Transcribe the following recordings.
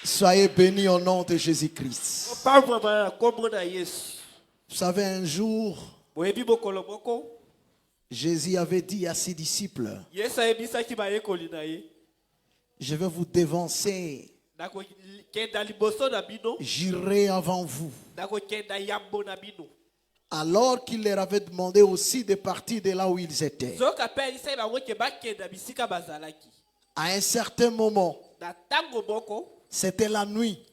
Soyez bénis au nom de Jésus-Christ. Vous savez, un jour, Jésus avait dit à ses disciples, je vais vous dévancer, j'irai avant vous. Alors qu'il leur avait demandé aussi de partir de là où ils étaient. À un certain moment, c'était la nuit.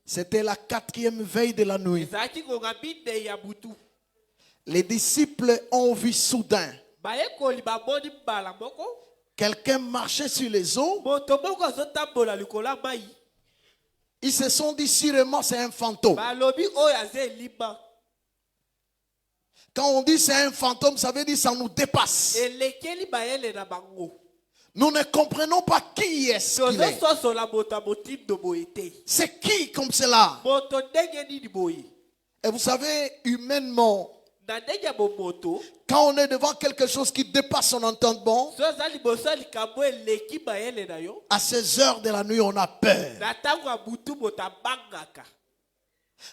C'était la 4e veille de la nuit. Les disciples ont vu soudain quelqu'un marcher sur les eaux. Ils se sont dit sûrement c'est un fantôme. Quand on dit c'est un fantôme, ça veut dire ça nous dépasse. Nous ne comprenons pas qui est-ce qu'il est. C'est qui comme cela? Et vous savez, humainement, quand on est devant quelque chose qui dépasse son entendement, à ces heures de la nuit, on a peur.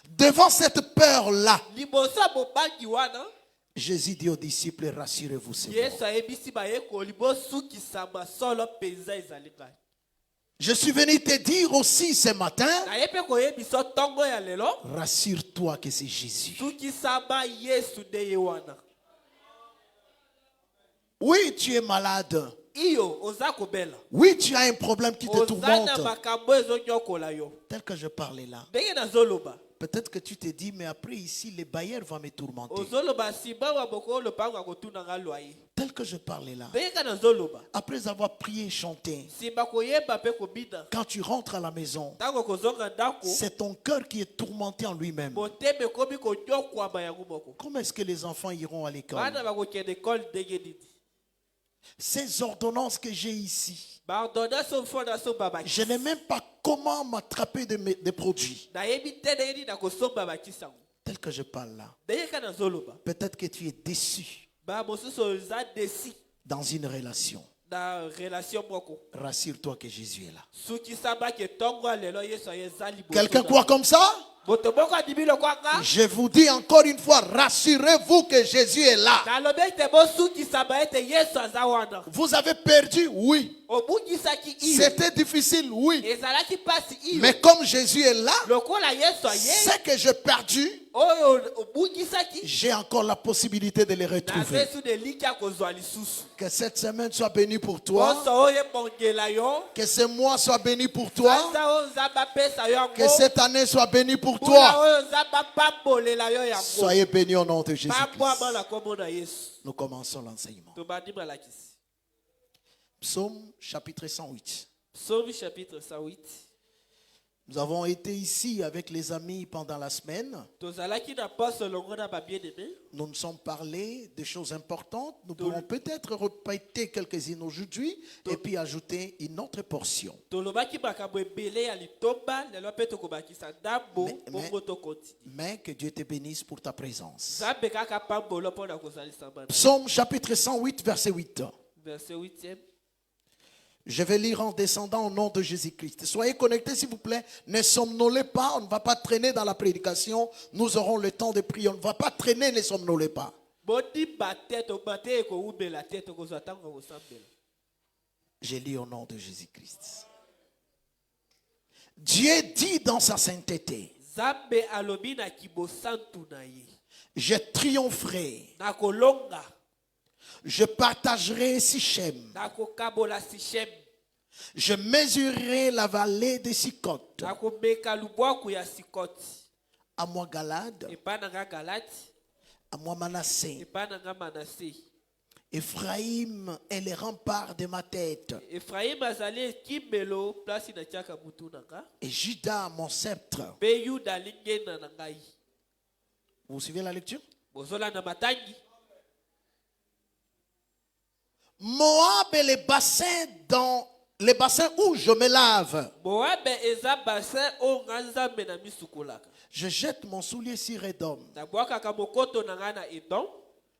Devant cette peur-là, Jésus dit aux disciples, rassurez-vous, c'est bon. Je suis venu te dire aussi ce matin, rassure-toi que c'est Jésus. Oui, tu es malade. Oui, tu as un problème qui te tourmente. Tel que je parlais là. Peut-être que tu te dis, mais après ici, les bailleurs vont me tourmenter. Tel que je parlais là. Après avoir prié et chanté, quand tu rentres à la maison, c'est ton cœur qui est tourmenté en lui-même. Comment est-ce que les enfants iront à l'école? Ces ordonnances que j'ai ici, je n'ai même pas comment m'attraper des produits. Tel que je parle là. Peut-être que tu es déçu dans une relation. Rassure-toi que Jésus est là. Quelqu'un croit comme ça? Je vous dis encore une fois, rassurez-vous que Jésus est là. Vous avez perdu, oui. C'était difficile, oui. Mais comme Jésus est là, ce que j'ai perdu, j'ai encore la possibilité de les retrouver. Que cette semaine soit bénie pour toi. Que ce mois soit béni pour toi. Que cette année soit bénie pour toi. Soyez bénis au nom de Jésus-Christ. Nous commençons l'enseignement. Psaume chapitre 108. Psaume chapitre 108. Nous avons été ici avec les amis pendant la semaine. Nous nous sommes parlé de choses importantes. Nous pourrons peut-être répéter quelques-unes aujourd'hui et puis ajouter une autre portion. Mais que Dieu te bénisse pour ta présence. Psaume chapitre 108, verset 8. Verset 8e. Je vais lire en descendant au nom de Jésus-Christ. Soyez connectés s'il vous plaît. Ne somnolez pas. On ne va pas traîner dans la prédication. Nous aurons le temps de prier. On ne va pas traîner, ne somnolez pas. Je lis au nom de Jésus-Christ. Dieu dit dans sa sainteté, je triompherai. Je partagerai Sichem. Je mesurerai la vallée de Sicote. À moi Galade. À moi Manassé. Ephraïm est les remparts de ma tête. Et Juda mon sceptre. Vous suivez la lecture? Moab est les bassins où je me lave. Je jette mon soulier sur Édom.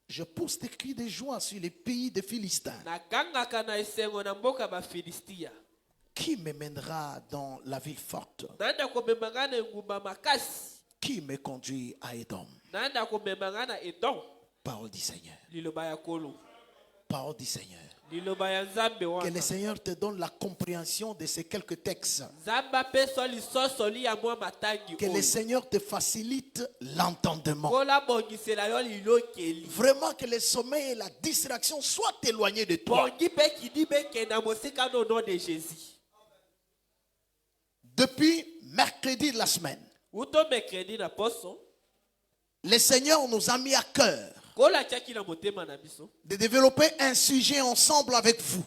Je pousse des cris de joie sur les pays des Philistins. Qui me mènera dans la ville forte? Qui me conduit à Édom? Parole du Seigneur. Parole du Seigneur. Que le Seigneur te donne la compréhension de ces quelques textes. Que le Seigneur te facilite l'entendement. Vraiment que le sommeil et la distraction soient éloignés de toi. Depuis mercredi de la semaine, le Seigneur nous a mis à cœur de développer un sujet ensemble avec vous,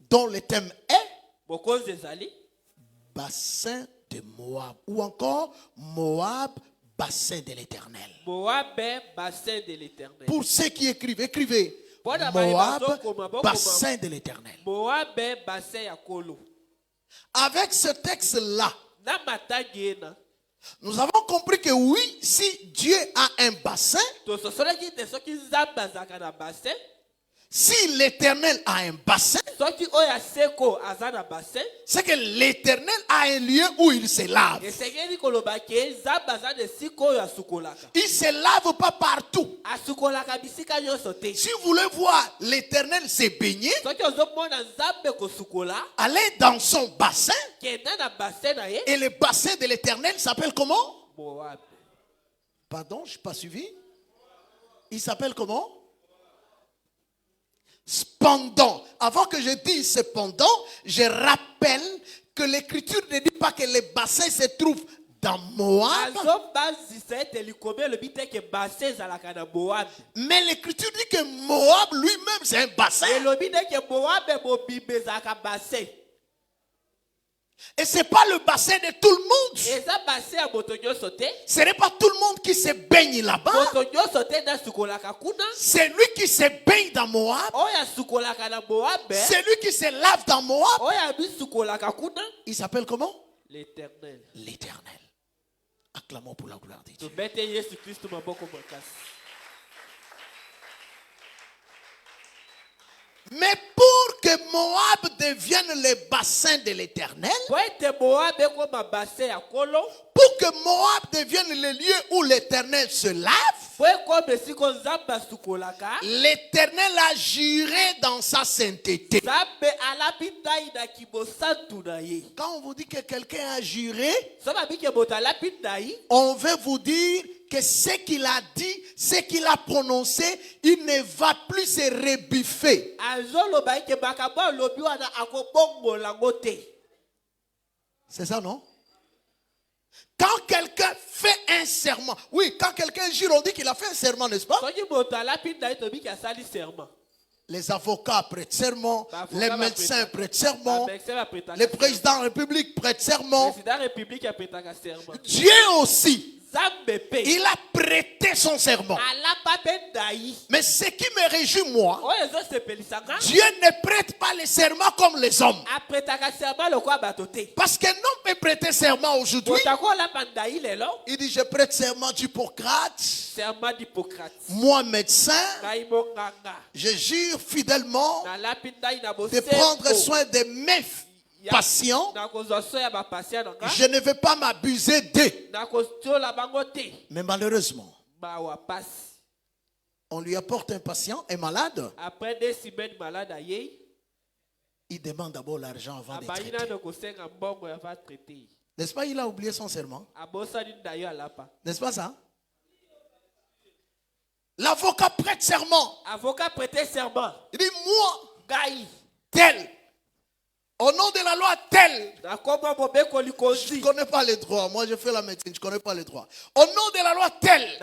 dont le thème est bassin de Moab, ou encore Moab, bassin de l'Éternel. Pour ceux qui écrivent, écrivez Moab, bassin de l'Éternel. Avec ce texte-là, nous avons compris que oui, si Dieu a un bassin, si l'Éternel a un bassin, c'est que l'Éternel a un lieu où il se lave. Il ne se lave pas partout. Si vous voulez voir l'Éternel se baigner, allez dans son bassin. Et le bassin de l'Éternel s'appelle comment? Pardon, je n'ai pas suivi. Il s'appelle comment? Cependant, avant que je dise cependant, je rappelle que l'Écriture ne dit pas que le bassin se trouve dans Moab. Mais l'Écriture dit que Moab lui-même c'est un bassin. Et ce n'est pas le bassin de tout le monde. Ce n'est pas tout le monde qui se baigne là-bas. C'est lui qui se baigne dans Moab. C'est lui qui se lave dans Moab. Il s'appelle comment? L'Éternel. L'Éternel. Acclamons pour la gloire de Dieu. Mais pour que Moab devienne le bassin de l'Éternel, pour que Moab devienne le lieu où l'Éternel se lave, l'Éternel a juré dans sa sainteté. Quand on vous dit que quelqu'un a juré, on veut vous dire que ce qu'il a dit, ce qu'il a prononcé, il ne va plus se rebiffer. C'est ça, non? Quand quelqu'un fait un serment, oui, quand quelqu'un jure, on dit qu'il a fait un serment, n'est-ce pas? Les avocats prêtent serment, les médecins prêtent serment, le président de la République prête serment. Dieu aussi. Il a prêté son serment. Mais ce qui me réjouit, moi, Dieu ne prête pas les serments comme les hommes. Parce qu'un homme peut prêter serment aujourd'hui. Il dit: je prête serment d'Hippocrate. Moi, médecin, je jure fidèlement de prendre soin de mes patients. Je ne vais pas m'abuser d'eux. Mais malheureusement, on lui apporte un patient, un malade. Il demande d'abord l'argent avant de traiter. N'est-ce pas, il a oublié son serment? N'est-ce pas ça? L'avocat prête serment. Il dit: moi, tel, au nom de la loi tel. Je ne connais pas les droits. Moi, je fais la médecine. Je ne connais pas les droits. Au nom de la loi tel.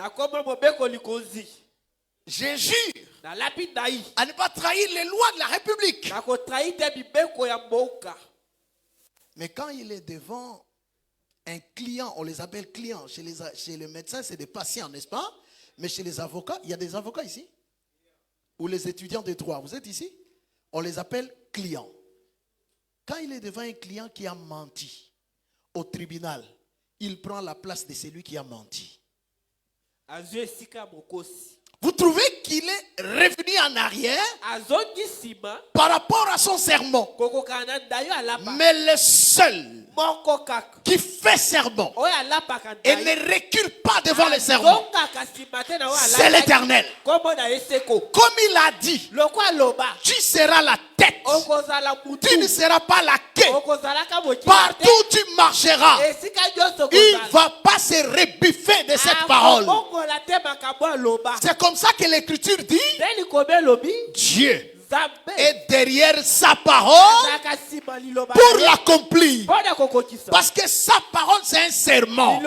Je jure à ne pas trahir les lois de la République. Mais quand il est devant un client, on les appelle clients. Chez les médecins, c'est des patients, n'est-ce pas? Mais chez les avocats, il y a des avocats ici. Ou les étudiants de droit, vous êtes ici? On les appelle clients. Quand il est devant un client qui a menti au tribunal, il prend la place de celui qui a menti. Vous trouvez qu'il est revenu en arrière par rapport à son sermon. Mais le seul qui fait sermon et ne recule pas devant le sermon, c'est l'Éternel. Comme il a dit, tu seras la tête, tu ne seras pas la queue. Partout où tu marcheras, il ne va pas se rebuffer de cette parole. C'est comme ça que l'Écriture dit, Dieu est derrière sa parole pour l'accomplir. Parce que sa parole, c'est un serment.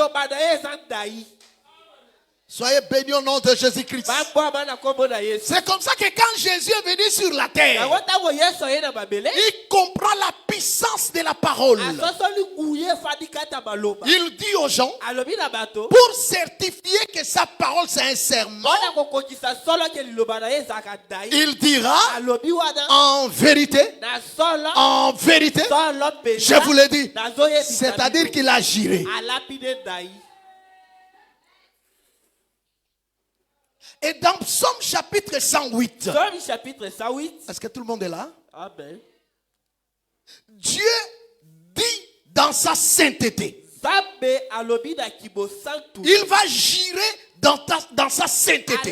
Soyez bénis au nom de Jésus-Christ. C'est comme ça que quand Jésus est venu sur la terre, il comprend la puissance de la parole. Il dit aux gens, pour certifier que sa parole c'est un serment, il dira, en vérité, je vous le dis, c'est-à-dire qu'il a juré. Et dans Psaume chapitre 108, est-ce que tout le monde est là? Amen. Dieu dit dans sa sainteté, il va jurer dans sa sainteté.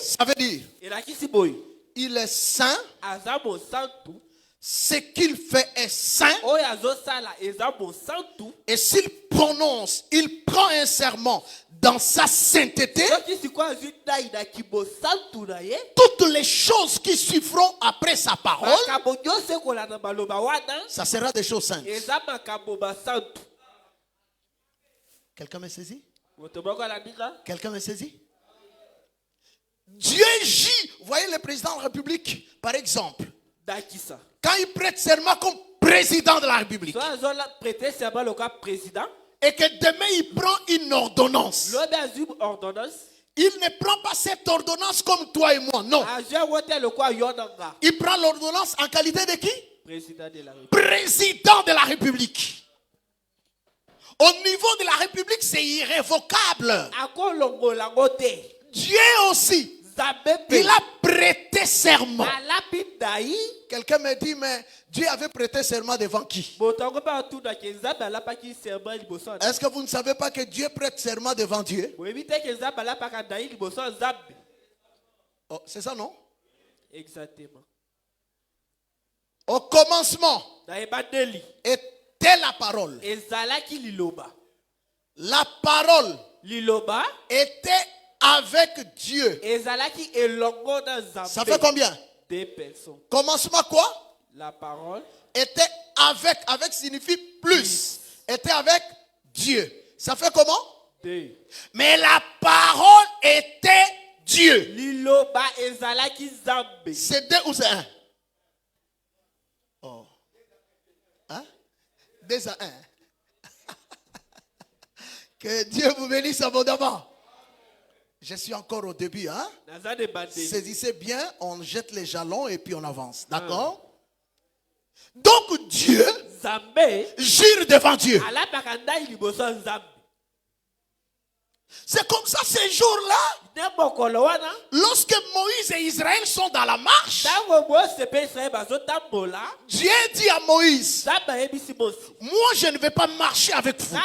Ça veut dire, il est saint, ce qu'il fait est saint, et s'il prononce, il prend un serment dans sa sainteté, toutes les choses qui suivront après sa parole, ça sera des choses saintes. Quelqu'un me saisit? Quelqu'un me saisit? Dieu gît. Vous voyez le président de la République, par exemple, quand il prête serment comme président de la République, et que demain il prend une ordonnance, il ne prend pas cette ordonnance comme toi et moi, non. Il prend l'ordonnance en qualité de qui? Président de la République. Au niveau de la République, c'est irrévocable. Dieu aussi, il a prêté serment. Quelqu'un me dit, mais Dieu avait prêté serment devant qui? Est-ce que vous ne savez pas que Dieu prête serment devant Dieu? Oh, c'est ça, non? Exactement. Au commencement était la parole. La parole était avec Dieu. Ça fait combien? Des personnes. Commencement quoi? La parole était avec. Avec signifie plus. Était avec Dieu. Ça fait comment? Deux. Mais la parole était Dieu. C'est deux ou c'est un? Oh. Hein? Deux à un. Que Dieu vous bénisse abondamment. Je suis encore au début, hein? Saisissez bien, on jette les jalons et puis on avance. D'accord? Donc Dieu jure devant Dieu. C'est comme ça ces jours-là. Lorsque Moïse et Israël sont dans la marche, Dieu dit à Moïse, moi je ne vais pas marcher avec vous.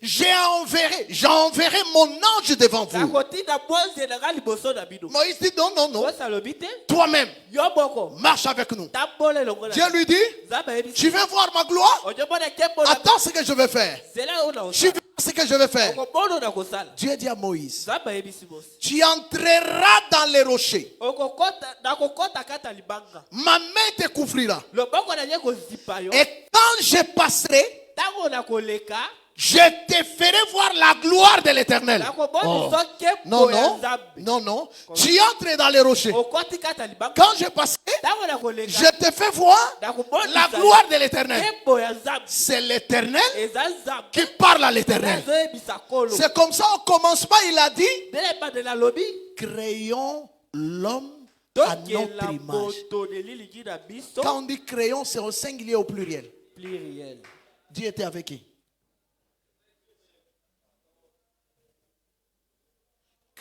J'enverrai mon ange devant vous. Moïse dit non, non, non. Toi-même, marche avec nous. Dieu lui dit, tu veux voir ma gloire? Attends ce que je vais faire. Tu veux ce que je vais faire. Dieu dit à Moïse, tu entreras dans les rochers. Ma main te couvrira. Et quand je passerai, je te ferai voir la gloire de l'Éternel. Oh. Non, non, non, non. Tu entres dans les rochers. Quand je passerai, je te fais voir la gloire de l'Éternel. C'est l'Éternel qui parle à l'Éternel. C'est comme ça au commencement il a dit, créons l'homme à notre image. Quand on dit créons, c'est au singulier ou au pluriel? Dieu était avec qui?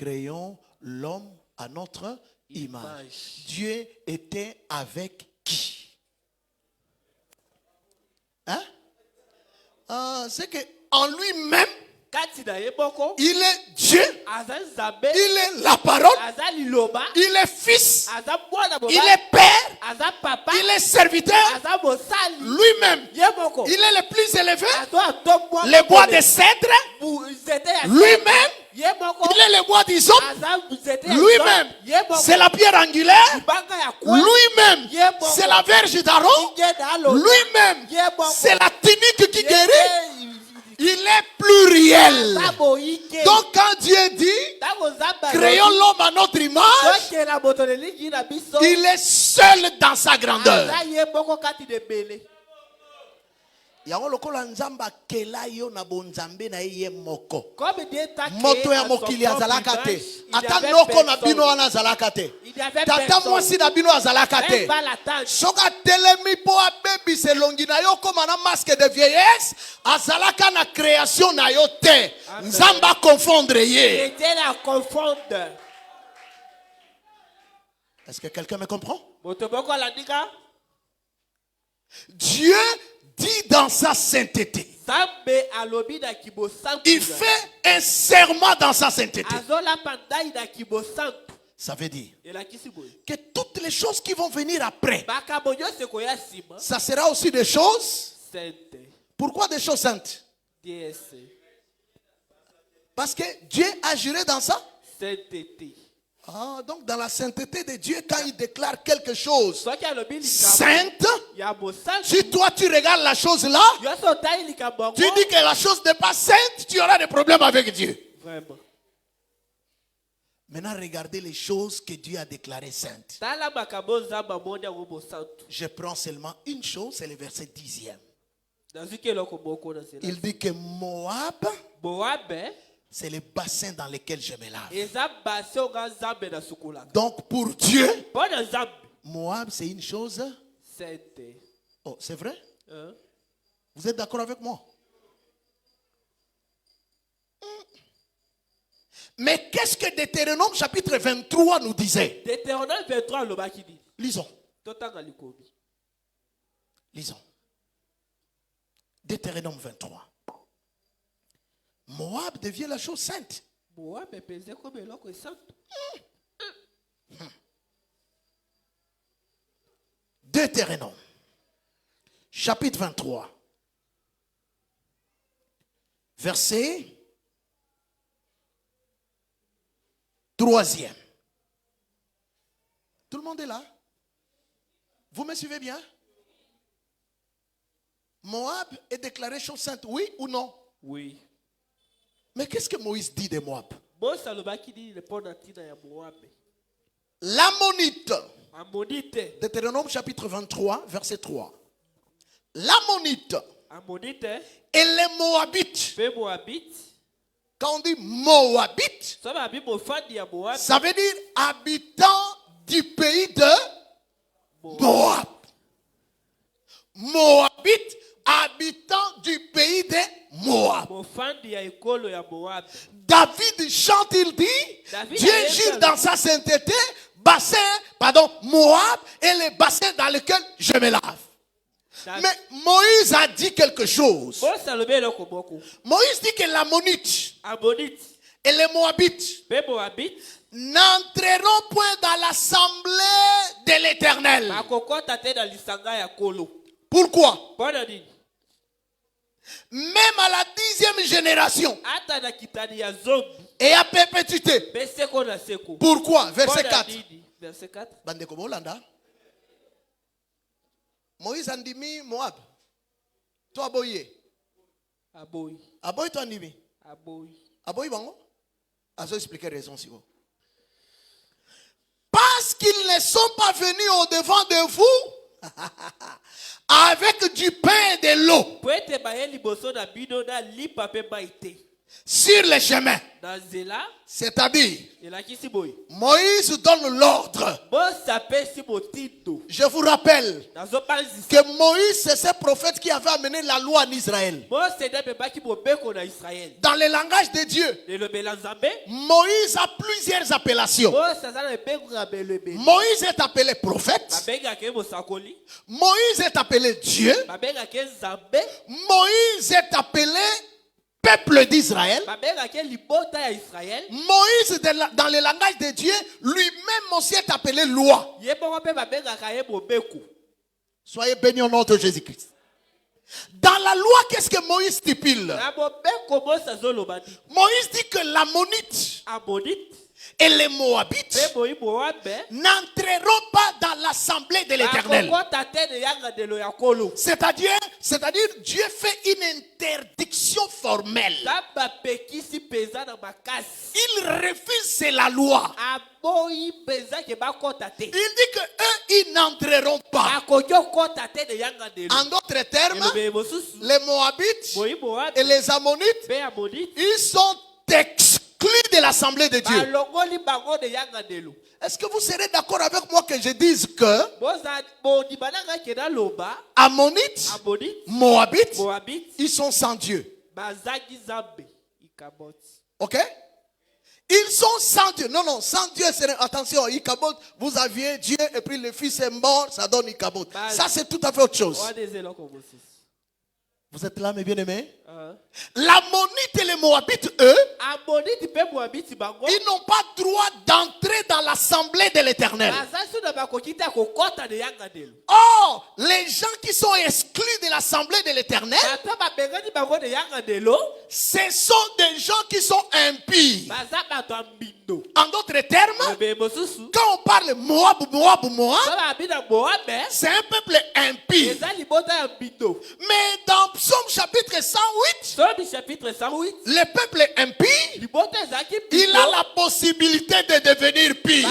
créons l'homme à notre image. Dieu était avec qui? Hein? C'est qu'en lui-même, il est Dieu, il est la parole, il est fils, il est père, il est serviteur, lui-même, il est le plus élevé, les bois de cèdre, lui-même, il est le bois d'hysope, lui-même, c'est la pierre angulaire, lui-même, c'est la verge d'Aaron, lui-même, c'est la tunique qui guérit. Il est pluriel. Donc quand Dieu dit, créons l'homme à notre image, il est seul dans sa grandeur. Moto ya mokili azalaka te. Ata noko na bino wana azalaka te. Tata mwasi na bino azalaka te. Soka telemi po abebi selongi na yo koma na masque de vieillesse, azalaka na création na yo te. Nzamba confondre ye. Est-ce que quelqu'un me comprend? Dieu dit dans sa sainteté. Il fait un serment dans sa sainteté. Ça veut dire que toutes les choses qui vont venir après, ça sera aussi des choses. Pourquoi des choses saintes? Parce que Dieu agirait dans ça. Donc dans la sainteté de Dieu, quand il déclare quelque chose sainte, si toi tu regardes la chose là, tu dis que la chose n'est pas sainte, tu auras des problèmes avec Dieu. Vraiment. Maintenant regardez les choses que Dieu a déclarées saintes. Je prends seulement une chose, c'est le verset 10e. Il dit que Moab, c'est le bassin dans lequel je me lave. Donc pour Dieu, Moab c'est une chose. Oh, c'est vrai? Vous êtes d'accord avec moi? Mais qu'est-ce que Deutéronome chapitre 23 nous disait? Deutéronome 23 lisons. Lisons. Deutéronome 23. Moab devient la chose sainte. Deutéronome, chapitre 23, verset 3e. Tout le monde est là? Vous me suivez bien? Moab est déclaré chose sainte, oui ou non? Oui. Mais qu'est-ce que Moïse dit de Moab? L'Ammonite. Deutéronome chapitre 23, verset 3. L'Ammonite et les Moabites. Quand on dit Moabite, ça veut dire habitants du pays de Moab. Moabite, habitant du pays de Moab. David chante, il dit, Dieu jure dans sa sainteté, Moab est le bassin dans lequel je me lave. Mais Moïse a dit quelque chose. Moïse dit que l'Ammonite et les Moabites n'entreront point dans l'assemblée de l'Éternel. Pourquoi? Même à la 10e génération et à perpétuité. Pourquoi? Verset 4. Bandeko bolanda. Moïse andimi Moab. Toi aboye. Aboy toi andimi. Aboy bango. Azo expliquer raison si vous. Parce qu'ils ne sont pas venus au devant de vous avec du pain et de l'eau. sur les chemins. C'est-à-dire, Moïse donne l'ordre. Je vous rappelle que Moïse, c'est ce prophète qui avait amené la loi en Israël. Dans le langage de Dieu, Moïse a plusieurs appellations. Moïse est appelé prophète. Moïse est appelé Dieu. Moïse est appelé peuple d'Israël. Moïse, dans le langage de Dieu, lui-même aussi est appelé loi. Soyez bénis au nom de Jésus-Christ. Dans la loi, qu'est-ce que Moïse stipule? Moïse dit que l'ammonite et les Moabites n'entreront pas dans l'assemblée de l'Éternel. C'est-à-dire, Dieu fait une interdiction formelle. Il refuse la loi. Il dit que eux, ils n'entreront pas. En d'autres termes, les Moabites et les Ammonites, ils sont exclus de l'assemblée de Dieu. Est-ce que vous serez d'accord avec moi que je dise que Ammonites, Moabites, ils sont sans Dieu? Ok? Ils sont sans Dieu. Non, sans Dieu. Attention, Ikabot, vous aviez Dieu et puis le fils est mort, ça donne Ikabot. Ça, c'est tout à fait autre chose. Vous êtes là, mes bien-aimés? L'ammonite et les Moabites, eux, ils n'ont pas droit d'entrer dans l'assemblée de l'Éternel. Or, les gens qui sont exclus de l'assemblée de l'Éternel, ce sont des gens qui sont impies. En d'autres termes, quand on parle Moab, c'est un peuple impie. Mais dans Psaume chapitre 108, le peuple impie, il a la possibilité de devenir pire.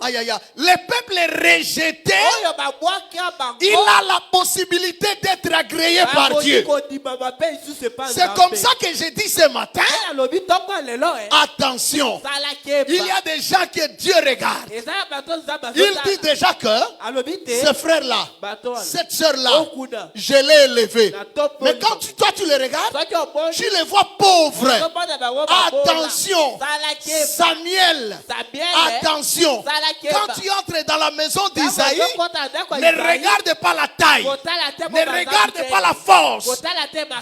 Aïe, aïe, aïe. Le peuple rejeté, il a la possibilité d'être agréé par Dieu. C'est comme ça que j'ai dit ce matin, attention, il y a des gens que Dieu regarde. Il dit déjà que ce frère-là, cette soeur-là, je l'ai élevé. Mais quand toi tu les regardes, tu les vois pauvres. Attention, Samuel, attention. Quand tu entres dans la maison d'Isaïe, ne regarde pas la taille, ne regarde pas la force.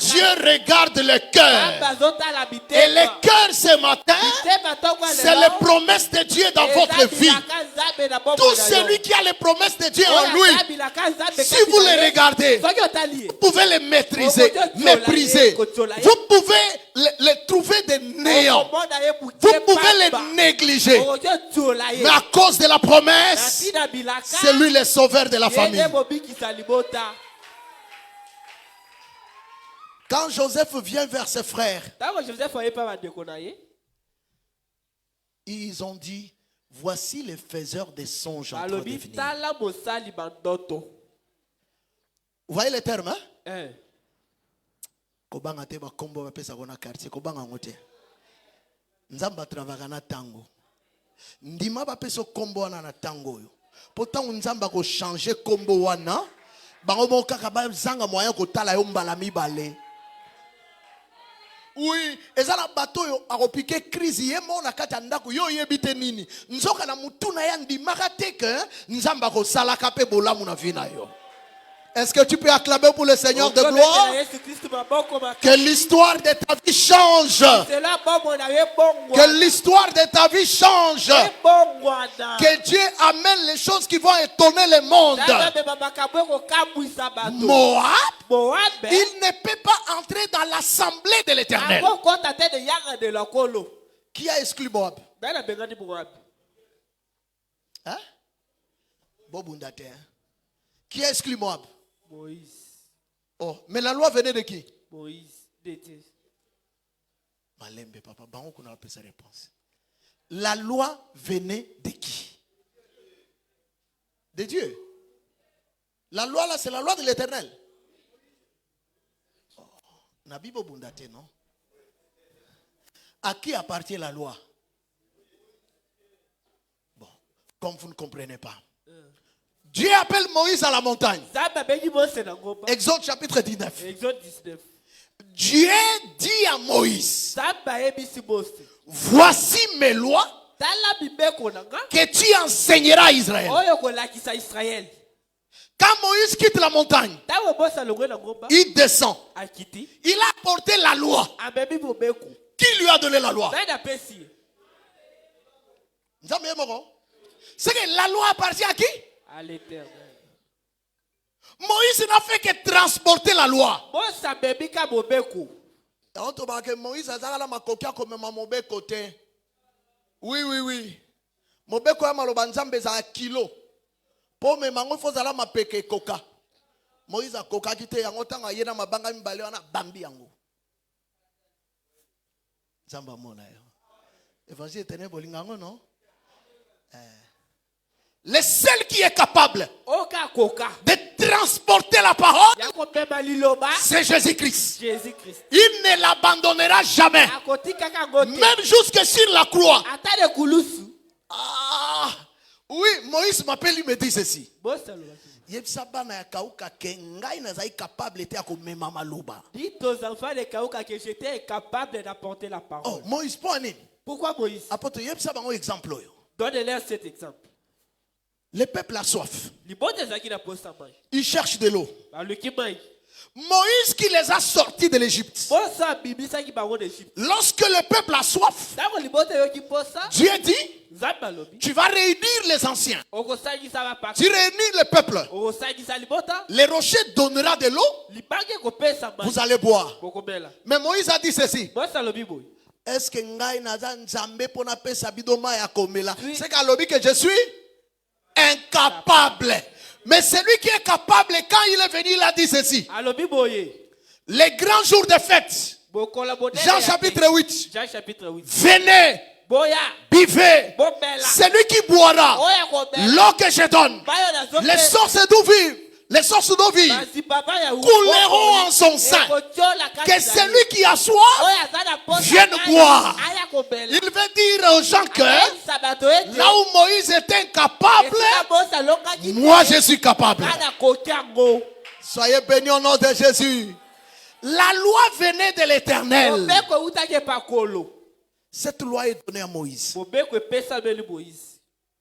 Dieu regarde le cœur. Et le cœur ce matin, c'est les promesses de Dieu dans votre vie. Tout celui qui a les promesses de Dieu en lui, si vous les regardez, vous pouvez les maîtriser, mépriser. Vous pouvez les trouver des néants. Vous pouvez les négliger. Mais à cause de la promesse, c'est lui le sauveur de la famille. Quand Joseph vient vers ses frères, ils ont dit, voici les faiseurs des songes en train de venir. Vous voyez les termes, hein? Kobanga te ba kombo ba pesa kona quartier kobanga ngote. Nzamba travaga na tango. Ndima ba peso kombo wana na tango yo. Pourtant nzamba ko changer kombo wana, bango mo kaka ba zanga moyen ko tala yo mbala mibale. Oui, ezala bato yo akopike crise yemo na kati ndako yo yebite nini. Nzoka na mutuna ya ndimaka te ke nzamba ko salaka pe bolamu na vina yo. Est-ce que tu peux acclamer pour le Seigneur de gloire? Que l'histoire de ta vie change. Que l'histoire de ta vie change. Que Dieu amène les choses qui vont étonner le monde. Moab, il ne peut pas entrer dans l'assemblée de l'Éternel. Qui a exclu Moab? Hein? Bobundate. Qui a exclu Moab? Moïse. Oh, mais la loi venait de qui? Moïse. Malembe papa, bango qu'on a appelé sa réponse. La loi venait de qui? De Dieu. La loi là, c'est la loi de l'Éternel. Na Bible bundate, non? À qui appartient la loi? Bon, comme vous ne comprenez pas. Dieu appelle Moïse à la montagne. Exode chapitre 19. Dieu dit à Moïse, voici mes lois que tu enseigneras à Israël. Quand Moïse quitte la montagne, il descend. Il a apporté la loi. Qui lui a donné la loi? C'est que la loi appartient à qui? À l'Éternel. Moïse n'a fait que transporter la loi. Moïse a dit oui, oui, oui. Mobeko ya maloba nzambe za kilo. Po me mango fozala mapeke koka. Moïse a koka kite yango tanga yena mabanga mibale wana bambi yango. Nzamba mona yo. Évangile tenez bolingango non? Le seul qui est capable de transporter la parole, c'est Jésus-Christ. Il ne l'abandonnera jamais. Même jusque sur la croix. Ah, oui, Moïse m'appelle, il me dit ceci. Dites aux enfants de Kaouka que j'étais incapable d'apporter la parole. Oh, Moïse, pourquoi Moïse? Donnez-leur cet exemple. Le peuple a soif. Il cherche de l'eau. Moïse qui les a sortis de l'Égypte. Lorsque le peuple a soif, Dieu dit, tu vas réunir les anciens. Tu réunis le peuple. Les rochers donnera de l'eau. Vous allez boire. Mais Moïse a dit ceci. Est-ce que c'est que je suis incapable? Mais celui qui est capable, quand il est venu, il a dit ceci. Les grands jours de fête. Jean chapitre 8. Venez, buvez. Celui qui boira l'eau que je donne, les sources d'eau vive, les sources d'eau vive couleront en son sein. Que celui qui a soif vienne boire. Il veut dire aux gens que là où Moïse était incapable, moi je suis capable. Soyez bénis au nom de Jésus. La loi venait de l'Éternel. Cette loi est donnée à Moïse.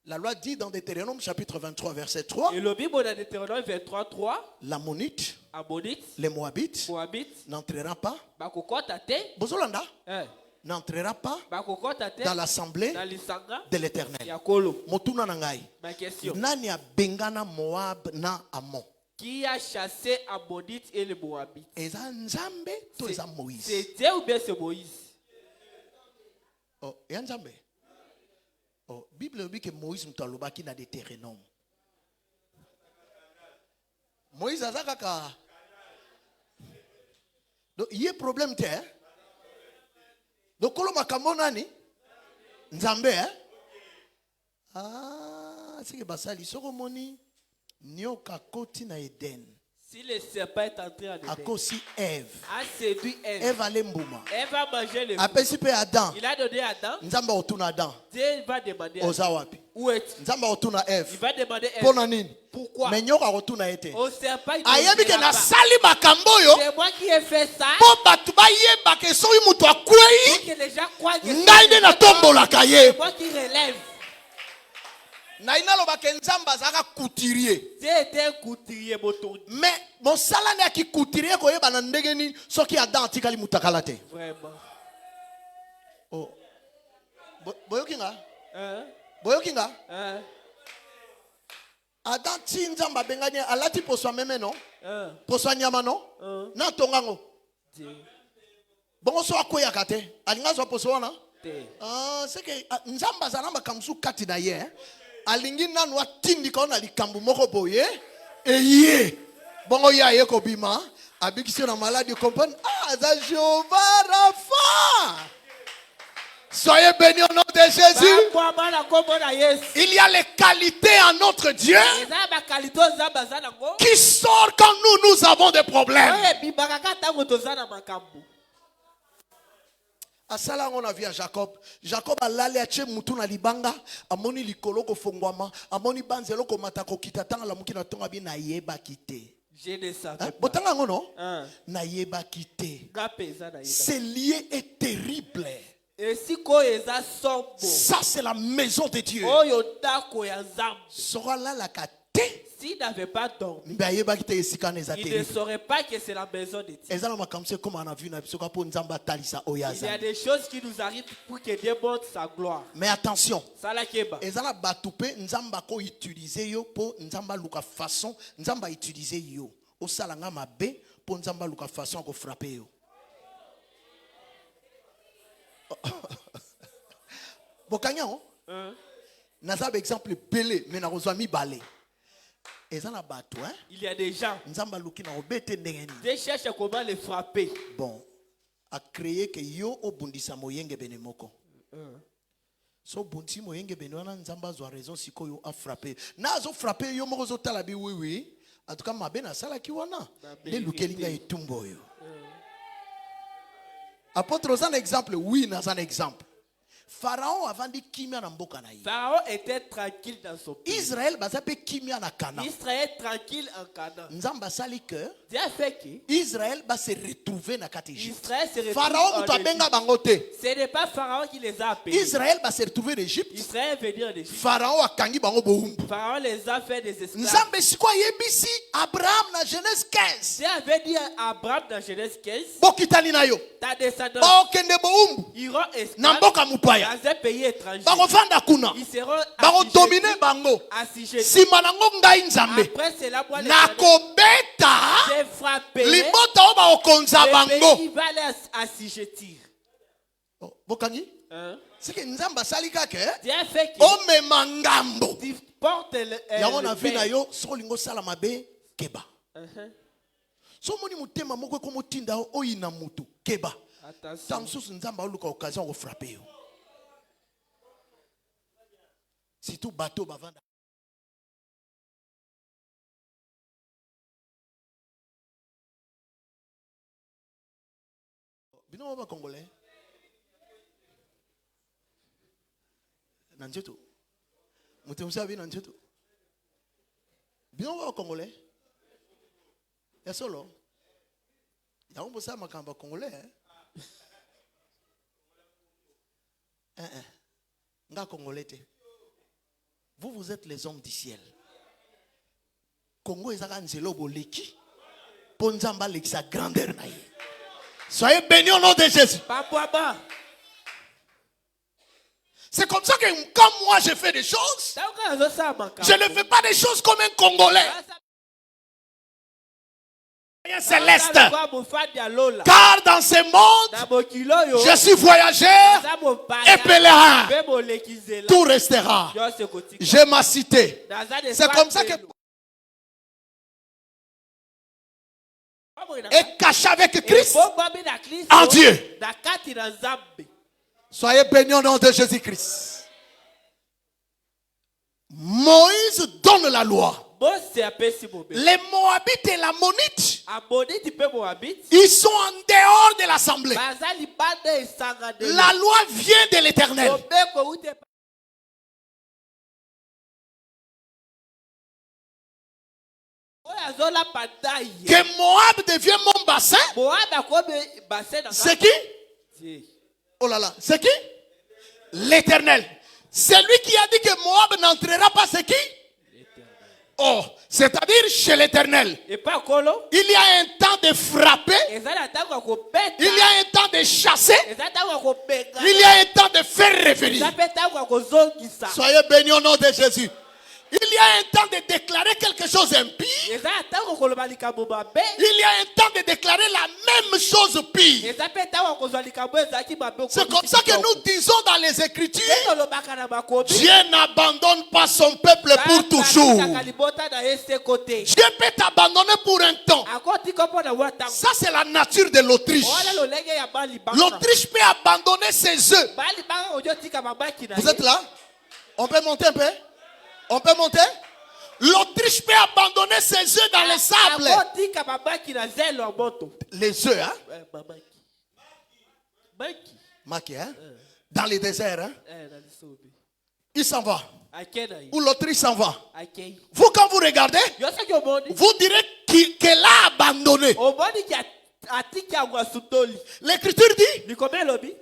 La loi dit dans Deutéronome chapitre 23 verset 3. L'Ammonite, les Moabites n'entrera pas. Bozolanda n'entrera pas dans l'assemblée de l'Éternel. Motuna nangai. Nani a bengana Moab na Ammon. Qui a chassé Ammonite et les Moabites? C'est Dieu ou bien c'est Moïse? Oh, et Nzambe. Oh, Bible dit que Moïse mtalobaki na Deutéronome. Moïse azakaka. Donc il y a problème te. Donc kolo makambo nani? Nzambe hein? Ah, c'est que basali soko moni nyoka koti na Eden. Si le serpent est entré en Éden, akosi Ève a séduit Ève. Ève allait mbuma. Ève a mangé le fruit. Adam. Il a donné à Adam. Nzamba otuna Adam. Dieu va demander à Ozawapi. Où est-il? Nzamba otuna Ève. Il va demander Ève. Ponanine. Pourquoi? Mais nyoka otuna ete. Au serpent il ayebi ke na sali makambo yo. C'est moi qui ai fait ça. Po batu ba yeba ke soyi mutu akwei. Que les gens croient que ngai na tombola kaye. C'est moi qui relève. Naina loba ke nzamba zaka couturier. Dieu était un couturier moto. Mais mon salane a ki couturier ko yeba na ndenge ni soki Adam tikali mutakala te. Vraiment. Oh. Boyokinga? Hein? Boyokinga? Hein? Adam ti nzamba bengani alati poswa meme non? Poswa nyama non? Na tongango. Dieu. Bongo so akoya kate. Alinga so poswa na? Ah, c'est que nzamba zanamba kamsu kati na ye. Alingi nanu atindi kona likambu moko boye. Eye. Bongo ya ye ko bima. Abikisi na malade comprendre. Ah, za Jéhovah Rapha. Soyez bénis au nom de Jésus. Il y a les qualités en notre Dieu qui sortent quand nous avons des problèmes. Asala on a vu à Jacob. Jacob a lali ache mutu na libanga, amoni likolo ko fongwama, amoni banzelo ko matako kitatanga la mukina tonga bi na yeba kite. Je ne savais pas. Botanga ngono? Na yeba kite. Ce lien est terrible. Ça c'est la maison de Dieu. Sera là la kate. S'il n'avait pas dormi, il ne saurait pas que c'est la maison de Dieu. Il y a des choses qui nous arrivent pour que Dieu montre sa gloire. Mais attention, exemple belé mais na rozami balé. Il y a des gens qui cherchent comment les frapper. Bon, à créer que yo obundisa moyenge benemoko. So bunti moyenge benwana nzamba zo raison siko yo a frapper. Na zo frapper yo moko zo talabi oui. En tout cas mabena sala ki wana. Le lukelinga etumbo yo. Apôtre aux un exemple, oui, dans un exemple. Pharaon avant dit kimia na mboka na ye. Pharaon était tranquille dans son pays. Israël bazape kimia na Canaan. Israël tranquille en Canaan. Nzamba sali que Dieu a fait que Israël va se retrouver na kati Égypte. Israël se retrouve. Pharaon muto benga bangote. Ce n'est pas Pharaon qui les a appelés. Israël va se retrouver en Égypte. Israël veut dire en Égypte. Pharaon a kangi bango boumbu. Pharaon les a fait des esclaves. Nzambe siko yebisi Abraham na Genèse 15. Dieu avait dit à Abraham dans Genèse 15. Bokitani na yo. Ta descendance. Ba okende boumbu. Iront esclaves. Na mboka mupaya. Dans un pays étranger. Ils seront dominer bango. Sima nango ngai nzambe. Nakobeta libota oba okonza bango. Il va les assujettir. Bokangi? C'est que nzamba salika ke. Dieu fait que ome mangambo. Porte le yango na vi na yo solingo sala mabe keba. So moni mutema moko ko motinda oyina mutu keba. Tansusu nzamba oluka occasion ko frapper yo. Si tout bateau bavanda. Bino ba congolais. Nanjeto. Mutemsa bi nanjeto. Bino ba congolais. Ya solo. Ya on bossa makamba congolais. Nga congolais te. Vous êtes les hommes du ciel. Congo ezaka nzelo boleki. Ponzamba l'exa grandeur na ye. Soyez bénis au nom de Jésus. C'est comme ça que quand moi je fais des choses, je ne fais pas des choses comme un Congolais. Céleste. Car dans ce monde, je suis voyageur et pèlerin. Tout restera. J'ai ma cité. C'est comme ça que est caché avec Christ en Dieu. Soyez bénis au nom de Jésus-Christ. Moïse donne la loi. Les Moabites et l'Ammonite, ils sont en dehors de l'assemblée. La loi vient de l'Éternel. Que Moab devienne mon bassin. C'est qui? Oh là là, c'est qui? L'Éternel. Celui qui a dit que Moab n'entrera pas, c'est qui? Oh, c'est-à-dire chez l'Éternel. Il y a un temps de frapper. Il y a un temps de chasser. Il y a un temps de faire revenir. Soyez bénis au nom de Jésus. Il y a un temps de déclarer quelque chose impie. Il y a un temps de déclarer la même chose pire. C'est comme ça que nous disons dans les Écritures, Dieu n'abandonne pas son peuple pour toujours. Dieu peut t'abandonner pour un temps. Ça c'est la nature de l'Autriche. L'Autriche peut abandonner ses œufs. Vous êtes là? On peut monter un peu? On peut monter? L'Autriche peut abandonner ses œufs dans les sables. Les œufs, hein? Maki, hein? Dans les déserts, hein? Il s'en va. Ou l'Autriche s'en va. Vous, quand vous regardez, vous direz qu'elle a abandonné. L'Écriture dit,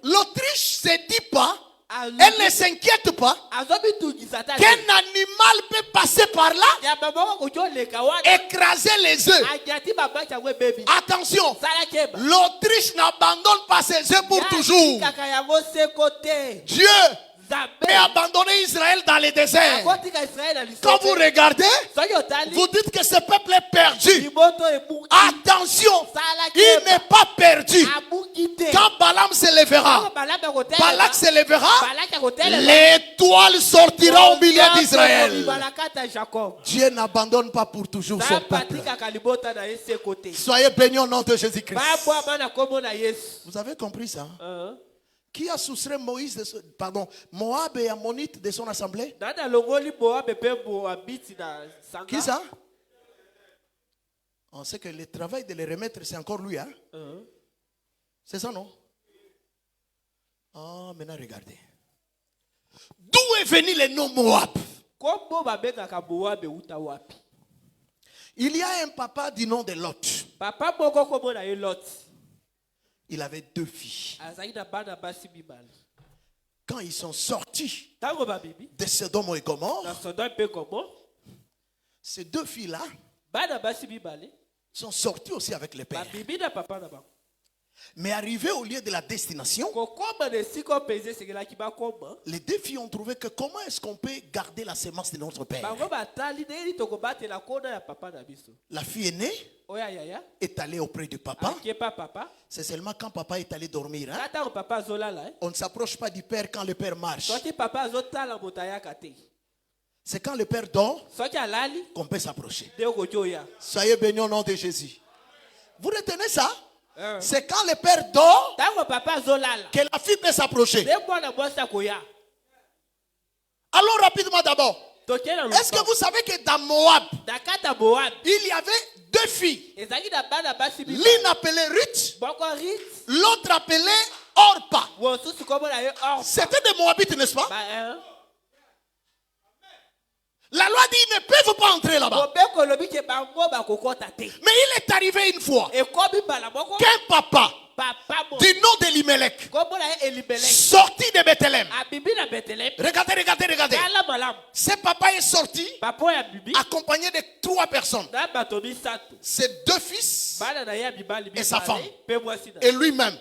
l'Autriche ne se dit pas, elle ne s'inquiète pas qu'un animal peut passer par là, écraser les œufs. Attention, l'Autriche n'abandonne pas ses œufs pour toujours. Dieu et abandonner Israël dans les déserts. Quand vous regardez, vous dites que ce peuple est perdu. Attention, il n'est pas perdu. Quand Balaam se lèvera, Balak se lèvera, l'étoile sortira au milieu d'Israël. Dieu n'abandonne pas pour toujours son peuple. Soyez bénis au nom de Jésus-Christ. Vous avez compris ça? Qui a soustrait Moab et Ammonite de son assemblée? Qui ça? On sait que le travail de les remettre, c'est encore lui. Hein? C'est ça, non? Ah, maintenant regardez. D'où est venu le nom Moab? Il y a un papa du nom de Lot. Il avait 2 filles. Quand ils sont sortis de Sodome et Gomorrhe, ces 2 filles-là sont sorties aussi avec le père. Mais arrivés au lieu de la destination, les 2 filles ont trouvé que comment est-ce qu'on peut garder la sémence de notre père? La fille aînée est allée auprès du papa. C'est seulement quand papa est allé dormir. Hein? On ne s'approche pas du père quand le père marche. C'est quand le père dort qu'on peut s'approcher. Soyez bénis au nom de Jésus. Vous retenez ça? C'est quand le père dort que la fille peut s'approcher. Alors rapidement d'abord, est-ce que vous savez que dans Moab, il y avait 2 filles. L'une appelée Ruth, l'autre appelée Orpa. C'était des Moabites, n'est-ce pas? La loi dit qu'ils ne peuvent pas entrer là-bas. Mais il est arrivé une fois qu'un papa du nom d'Elimelech sorti de Bethléem. Regardez. Ce papa est sorti accompagné de 3 personnes. Ses 2 fils et sa femme. Et lui-même.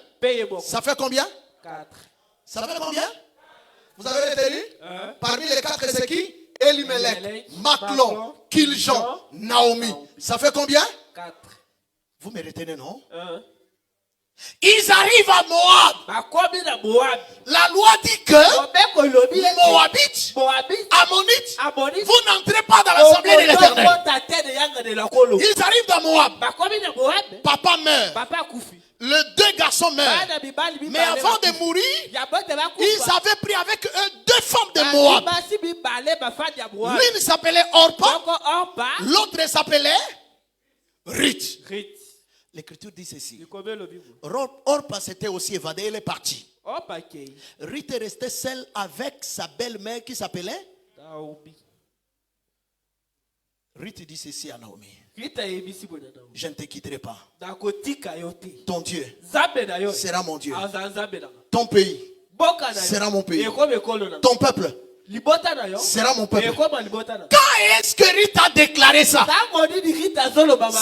Ça fait combien? 4. Ça fait combien? Vous avez retenu? Parmi les 4, c'est qui? Elimelech, Maclon, Kiljon, Naomi. Ça fait combien? 4. Vous me retenez, non? Ils arrivent à Moab. La loi dit que Moabites, Ammonites, vous n'entrez pas dans l'assemblée de l'Éternel. Ils arrivent dans Moab. Papa meurt. Les 2 garçons meurent. Mais avant de mourir, ils avaient pris avec eux 2 femmes de Moab. L'une s'appelait Orpa, l'autre s'appelait Ruth. L'Écriture dit ceci. Orpa s'était aussi évadée, elle est partie. Ruth est restée seule avec sa belle-mère qui s'appelait Ruth dit ceci à Naomi. Je ne te quitterai pas. Ton Dieu sera mon Dieu. Ton pays sera mon pays. Ton peuple sera mon peuple. Quand est-ce que Ruth a déclaré ça?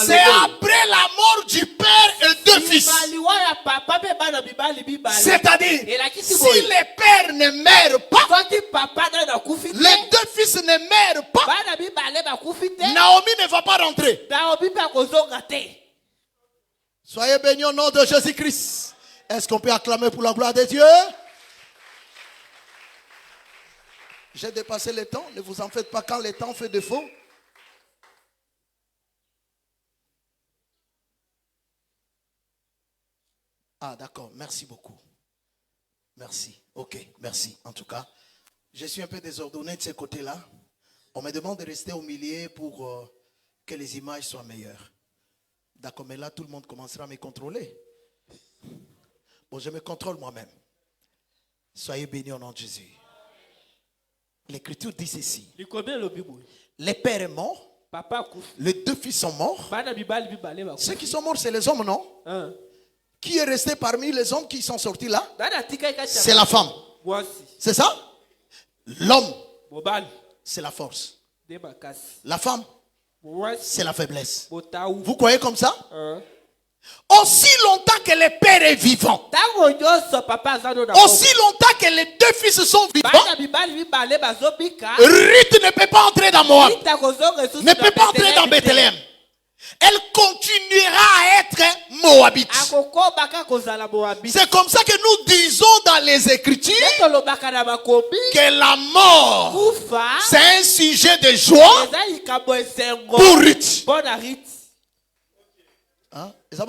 C'est après la mort du père et 2 fils. C'est-à-dire, si les pères ne meurent pas, les 2 fils ne meurent pas, Naomi ne va pas rentrer. Soyez bénis au nom de Jésus-Christ. Est-ce qu'on peut acclamer pour la gloire de Dieu? J'ai dépassé le temps. Ne vous en faites pas quand le temps fait défaut. Ah, d'accord. Merci beaucoup. Merci. Ok, merci. En tout cas, Je suis un peu désordonné de ce côté-là. On me demande de rester au milieu pour que les images soient meilleures. D'accord, mais là, tout le monde commencera à me contrôler. Bon, je me contrôle moi-même. Soyez bénis au nom de Jésus. L'Écriture dit ceci. Les pères est mort. Les deux fils sont morts. Ceux qui sont morts, c'est les hommes, non? Qui est resté parmi les hommes qui sont sortis là? C'est la femme. C'est ça? L'homme, c'est la force. La femme, c'est la faiblesse. Vous croyez comme ça? Aussi longtemps que le père est vivant, aussi longtemps que les deux fils sont vivants, Ruth ne peut pas entrer dans Moab, ne peut pas entrer dans Bethléem. Elle continuera à être moabite. C'est comme ça que nous disons dans les Écritures que la mort, c'est un sujet de joie pour Ruth. Hein? La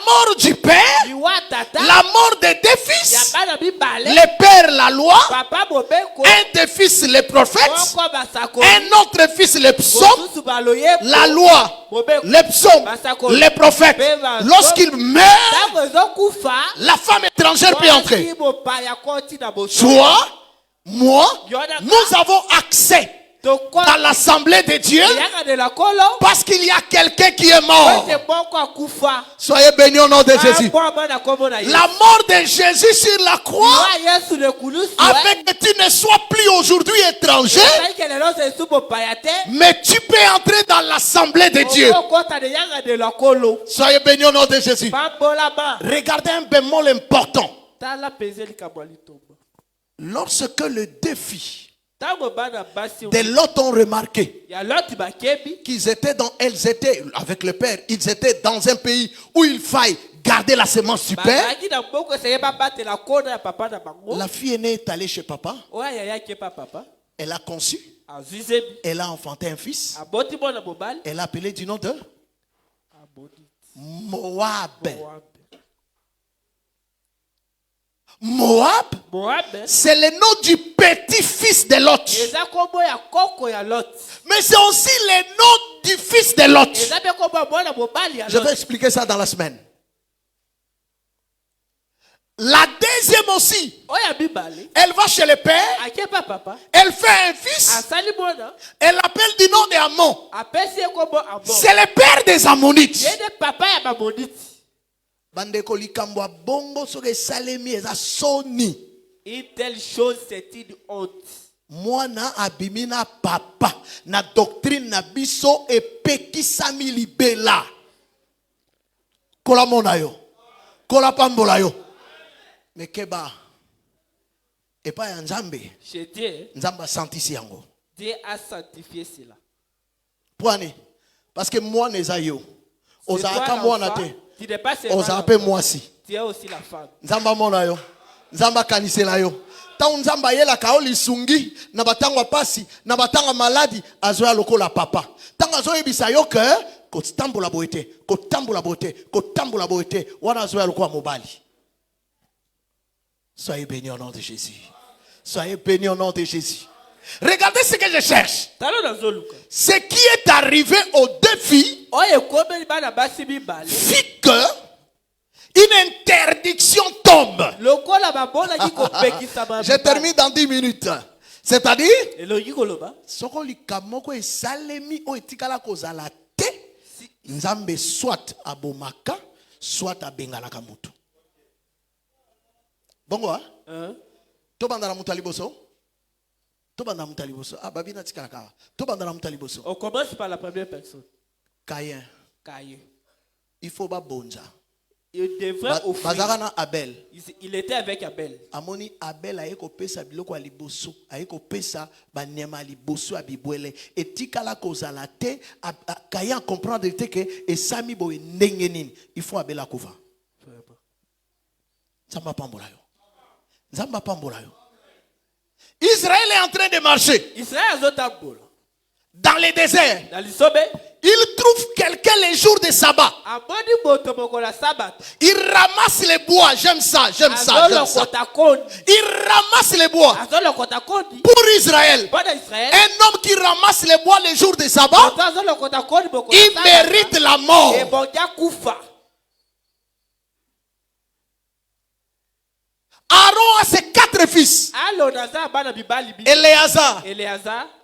mort du père, la mort des deux fils, le père la loi, un des fils le prophète, un autre fils le psaume, la loi, le psaume, le prophète. Lorsqu'il meurt, la femme étrangère peut entrer. Soit, moi, nous avons accès dans l'assemblée de Dieu parce qu'il y a quelqu'un qui est mort. Soyez bénis au nom de Jésus. La mort de Jésus sur la croix avec que tu ne sois plus aujourd'hui étranger, mais tu peux entrer dans l'assemblée de Dieu. Soyez bénis au nom de Jésus. Regardez un bémol important. Lorsque le défi de Lot ont remarqué qu'ils étaient avec le père, ils étaient dans un pays où il faille garder la semence du père. La fille aînée est allée chez papa. Elle a conçu. Elle a enfanté un fils. Elle a appelé du nom de Moab. Moab, c'est le nom du petit-fils de Lot. Mais c'est aussi le nom du fils de Lot. Je vais expliquer ça dans la semaine. La deuxième aussi, elle va chez le père, elle fait un fils, elle l'appelle du nom d'Amon. C'est le père des Ammonites. Une telle chose, c'est une honte. Mwana abimina papa na doctrine na biso epekisami libela. Kola monayo, kola pambola yo. Mekeba epa ya Nzambe. Nzamba santisi yango. Dieu a sanctifié cela. Pourquoi? Parce que moi neza yo. Ozaka mwana te. Oza pe mwasi. Tu es aussi la femme. Nzamba mona yo. Nzamba kanisela yo. Ta nzamba yela kaoli sungi na batangwa pasi na batangwa maladi azoya lokola papa. Tanga zo yebisa yo ke ko tambola boete, ko tambola boete, wana azoya lokola mobali. Soyez bénis au nom de Jésus. Soyez bénis au nom de Jésus. Regardez ce que je cherche. Ce qui est arrivé aux deux filles fit que une interdiction tombe. Je termine dans 10 minutes. C'est-à-dire, Nzambe soit abomaka, soit abengalaka mutu. Bongo hein? Tobanda na mutu aliboso. On commence par la première personne. Caïn. Il faut ba bonza. Il devrait offrir. Abel. Il était avec Abel. Amoni Abel aeko pesa biloko aliboso, aeko pesa banyama aliboso abibwele. Etikala kozala te, Caïn comprendre que esami bo ndenge nini. Il faut Abel akova. Nzamba pambola yo. Nzamba pambola yo. Israël est en train de marcher dans les déserts. Il trouve quelqu'un les jours de sabbat. Il ramasse les bois. J'aime ça. Il ramasse les bois. Pour Israël, un homme qui ramasse les bois les jours de sabbat, il mérite la mort. Aaron a ses 4 fils. Éléazar,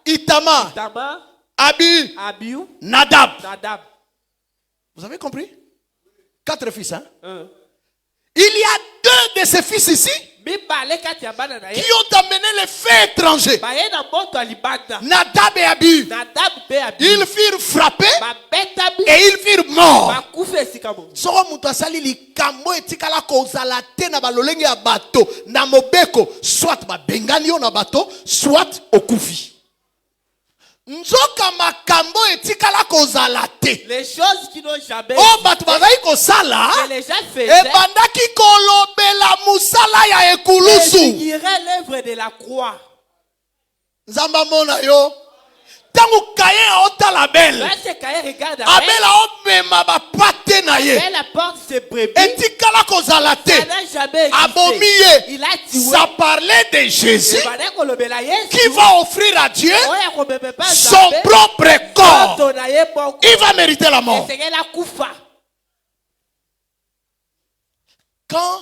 Itamar, Abihu, Nadab. Vous avez compris? 4 fils, hein? Il y a 2 de ces fils ici qui ont amené les faits étrangers. Nadab et Abihu. Ils furent frappés et ils furent morts. Soit bengani na bato, soit okufi. Nzoka makambo etikala kozala te. Les choses qui n'ont jamais batu bazali kosala que les gens faisaient, ebandaki kolobela musala ya ekulusu. L'œuvre de la croix. Nzamba mona yo. Tangu Kaye otala Abel. Abel a obema ba pate na ye. Etikala kozala te. Abomiye. Ça parlait de Jésus qui va offrir à Dieu son propre corps. Il va mériter la mort. Quand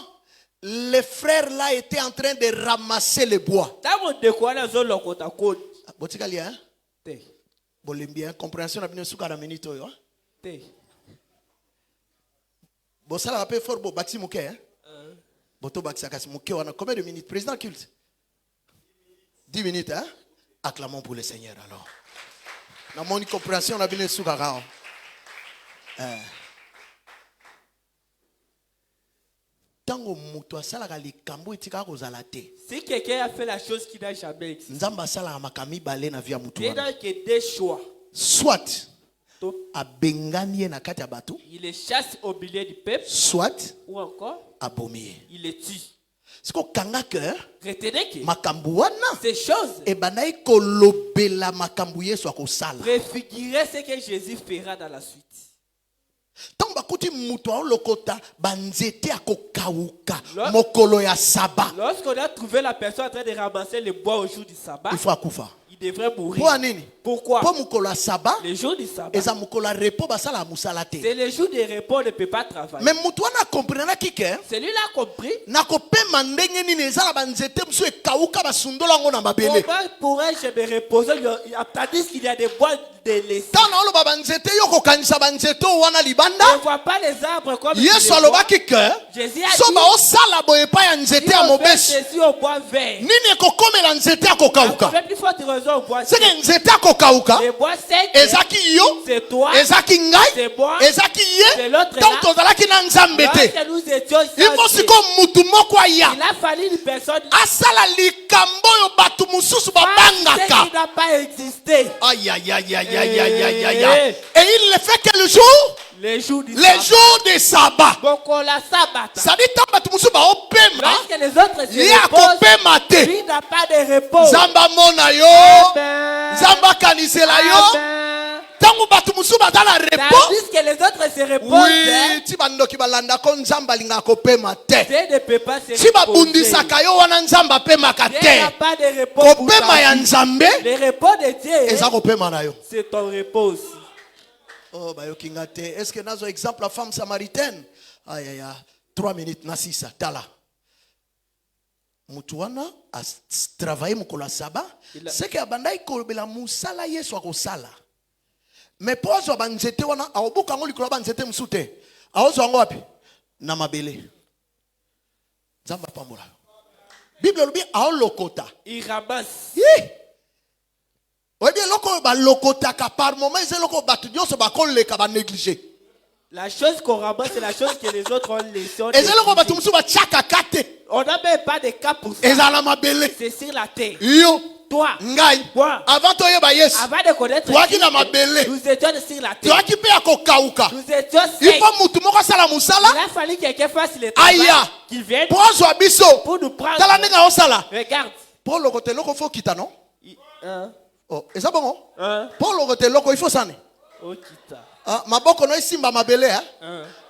les frères là étaient en train de ramasser les bois. Bolembia, compréhension na bino suka na minute oyo. Bosala rappel fort bo baxi muke hein. Boto baxi akasi muke wana combien de minutes président culte? 10 minutes hein. Acclamons pour le Seigneur alors. Na moni compréhension na bino suka ka. Tango muto asalaka likambo etika kozala te. Si quelqu'un a fait la chose qui n'a jamais existé, Nzamba sala makami balé na via muto. Il n'a que des choix. Soit a bengani na kati ya bato, il les chasse au milieu du peuple, soit ou encore a bomie. Il les tue. C'est qu'on kanga cœur. Retenez que makambuana ces choses e banai kolobela makambuye so ko sala. Préfigurer ce que Jésus fera dans la suite. Tant bakuti muto lokota banzete akokauka mokolo ya sabbat. Lorsqu'on a trouvé la personne en train de ramasser les bois au jour du sabbat, il faut akufa. Il devrait mourir. Pourquoi? Pour mokolo ya sabbat, le jour du sabbat, eza mokolo ya repos basala musala te. C'est le jour de repos, on ne peut pas travailler. Mais muto na comprendre kike. Celui-là a compris. Na kopema ndenge nini ezala banzete mso ekauka basundola ngo na mabele. Comment pourrais-je me reposer tandis qu'il y a des bois de laisser? Tana olo banzete yoko kanisa banzete wana libanda. Ne vois pas les arbres comme Yesu alobaki que so ba osala boye pa ya nzete ya mobesu. Nini ekokomela nzete akokauka. C'est que nzete akokauka. Ezaki yo. Ezaki ngai. Ezaki ye. Donc tozalaki na nzambe te. Il faut siko mutu moko aya. Il a fallu une personne. Asala likambo yo batu mususu babangaka. Ça n'a pas existé. Aïe aïe aïe aïe aïe aïe aïe aïe. Et il le fait quel jour? Les jours du sabbat. Ça dit tant batu mususu ba opema. Lorsque les autres se reposent, lui n'a pas de repos. Zamba mona yo. Zamba kanisela yo. Tangu batu mususu batala repos. Tandis que les autres se reposent. Oui, ti bandoki balanda ko nzamba linga kopema te. Dieu ne peut pas se reposer. Ti babundisaka yo wana nzamba pema ka te. Dieu n'a pas de repos. Kopema ya nzambe. Le repos de Dieu. Eza kopema na yo. C'est ton repos aussi. Oh, bah, est-ce que nous avons exemple la femme samaritaine? Aïe, aïe, aïe. 3 minutes, Nassisa, Tala. Mutuana a travaillé mon kola saba. C'est que Abandai kolbela musala yeso ko sala. Mais pour zo banzete wana aobuka ngoli kola banzete msute. Aozo ngo wapi? Na mabele. Zamba pambola. Bible lubi aolokota. Il ramasse. Par moment, la chose qu'on ramasse, c'est la chose que les autres ont laissée. On n'a même pas de cas pour ça. C'est sur la terre. Toi, moi, avant de connaître Dieu, nous étions sur la terre. Nous étions secs. Il a fallu que quelqu'un fasse le travail. Qu'il vienne pour nous prendre. Regarde. Pour le côté, il faut quitter, non? Oh, et ça bon? Pour le côté, il faut ça. Ah, maboko no isimba mabele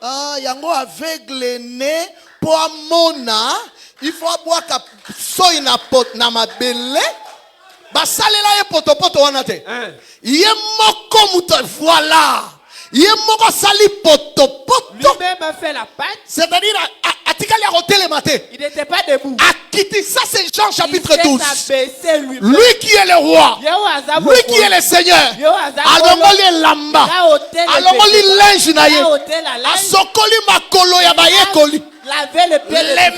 ah yango aveugle né po amona il faut aboaka soyi na pot na mabele basalela ye potopoto wana te ye moko muto voilà ye moko sali potopoto lui-même a fait la pâte, c'est-à-dire atikali akotelema maté. Il n'était pas debout. Akiti, ça c'est Jean chapitre 12. Lui qui est le roi, lui qui est le Seigneur, alongoli lamba, alongoli linge na ye, asokoli makolo ya bayekoli. Le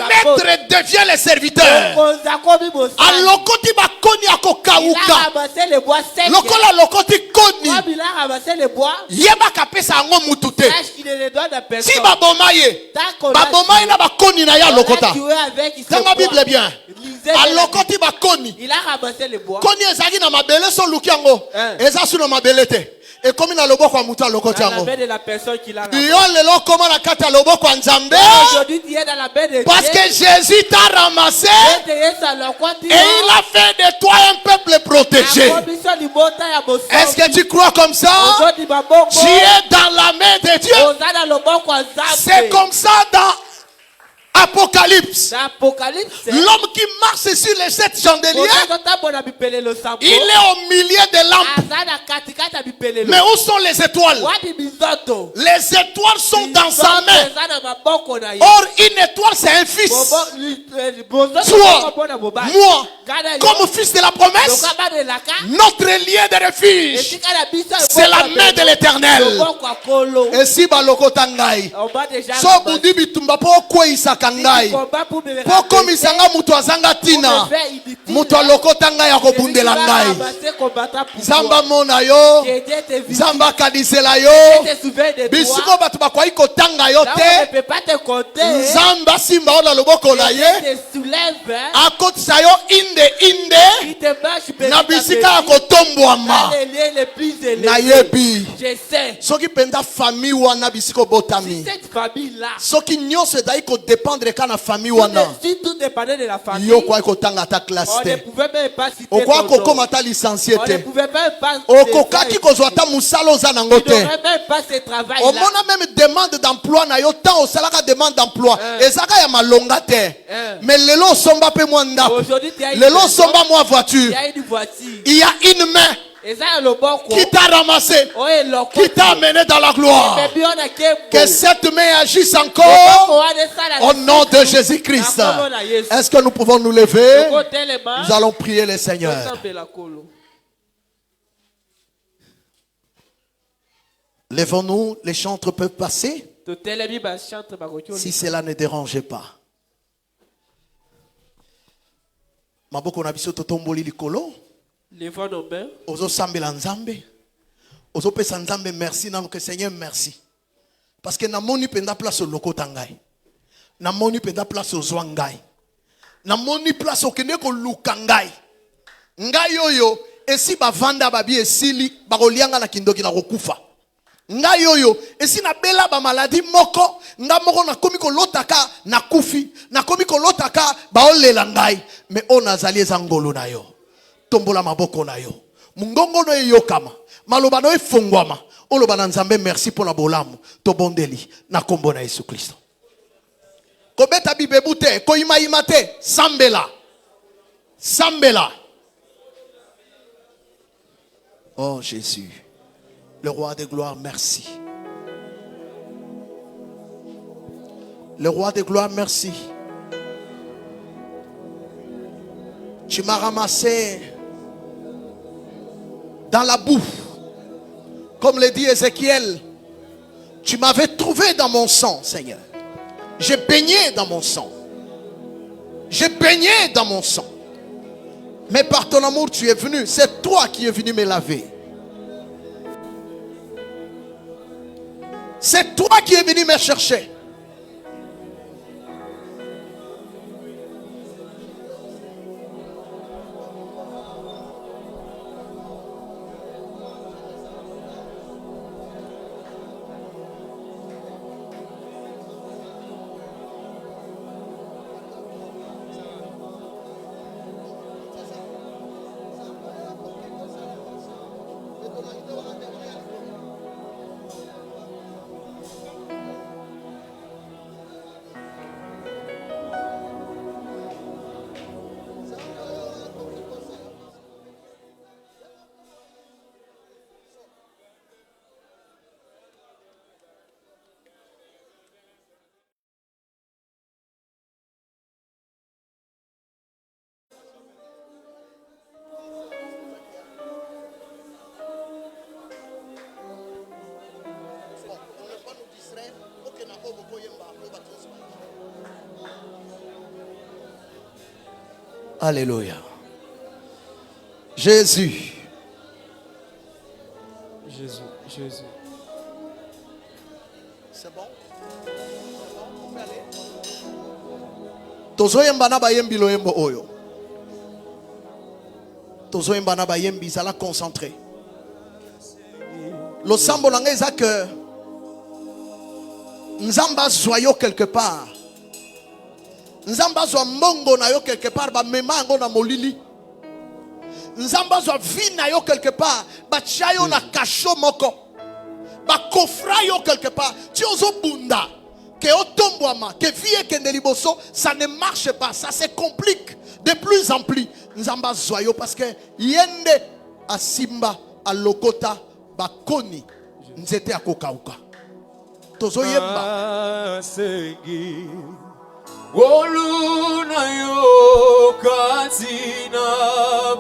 maître devient le serviteur. Alokoti bakoni akokauka. Lokola lokoti koni. Yeba kapesa ango mutute. Si babomaye, babomaye na bakoni na ya lokota. Tanga Bible bien. Alokoti bakoni. Koni ezaki na mabele so luki ango. Eza su na mabele te. Et comme il a le beau muta le côté ango. De la personne qui l'a. Comment la carte le beau nzambe? Parce que Jésus t'a ramassé et il a fait de toi un peuple protégé. Est-ce que tu crois comme ça? Tu es dans la main de Dieu. C'est comme ça dans Apocalypse. L'homme qui marche sur les 7 chandeliers, il est au milieu des lampes. Mais où sont les étoiles? Les étoiles sont dans sa main. Or, une étoile, c'est un fils. Toi, moi, comme fils de la promesse, notre lien de refuge, c'est la main de l'Éternel. Et si baloko tangai, so budi bitumba po kwa isaka ngai, po komi sanga mutu azanga tina, mutu alokota ngai akobundela ngai. Zamba mona yo, zamba kadisela yo, bisiko batu bakwai kotanga yo te, zamba simba ola loboko la ye, akotisa yo inde, na bisika akotombwama, na yebi. Soki penda famille wana bisiko botami. Cette famille-là, soki nyonso ezali kodépendre ka na famille wana. Si tout dépendait de la famille, yo kwa kotanga ta classe on ne te. pouvait même pas citer O kwa ton nom. kokoma ta licencié On te. ne pouvait même pas. Okokaki kozwa ta musala oza nango te. On ne même pas ce travail-là. Au mona même demande d'emploi na yo tant au salaka demande d'emploi. Ezaka ya malonga te. Mais lelo somba pe moi ndako. Lelo somba moi voiture. Il y a une voiture. Il y a une main qui t'a ramassé, qui t'a amené dans la gloire. Que cette main agisse encore au nom de Jésus-Christ. Est-ce que nous pouvons nous lever? Nous allons prier le Seigneur. Levons-nous, les chantres peuvent passer si cela ne dérange pas. Maboko na biso totomboli likolo. Levons nos mains. Ozo sambela nzambe. Ozo pesa nzambe merci nanu que Seigneur merci. Parce que na moni penda place au lokota ngai. Na moni penda place au zwa ngai. Na moni place au kende ko luka ngai. Ngai yoyo esi bavanda babi esili bakolianga na kindoki na kokufa. Ngai yoyo esi na bela ba maladie moko nga moko na komi ko lotaka na kufi na komi ko lotaka ba olela ngai mais on azali ezangolo na yo. Tombola maboko na yo. Mungongo no yokama. Maloba no efungwama. Oloba na nzambe merci pour la bolamu. Tobondeli na kombo na Yesu Kristo. Kobeta bibebute ko ima te sambela. Sambela. Oh Jésus, le roi de gloire, merci. Le roi de gloire, merci. Tu m'as ramassé dans la boue. Comme le dit Ézéchiel, tu m'avais trouvé dans mon sang, Seigneur. J'ai baigné dans mon sang. J'ai baigné dans mon sang. Mais par ton amour, tu es venu. C'est toi qui es venu me laver. C'est toi qui es venu me chercher. Alléluia. Jésus. Jésus. C'est bon? On peut aller? Tozoyemba na bayembi loyembo oyo. Tozoyemba na bayembi zala concentré. Le sambo nanga eza que nzamba zoyo quelque part. Nzamba zo mbongo na yo quelque part ba mema ngo na molili. Nzamba zo vi na yo quelque part ba chayo na kasho moko. Ba kofra yo quelque part. Ti ozo bunda que otombwama que vie que ndeliboso ça ne marche pas, ça se complique de plus en plus. Nzamba zoyo parce que yende a simba a lokota ba koni nzete akokauka. Tozo yemba sengi Woluna yo katina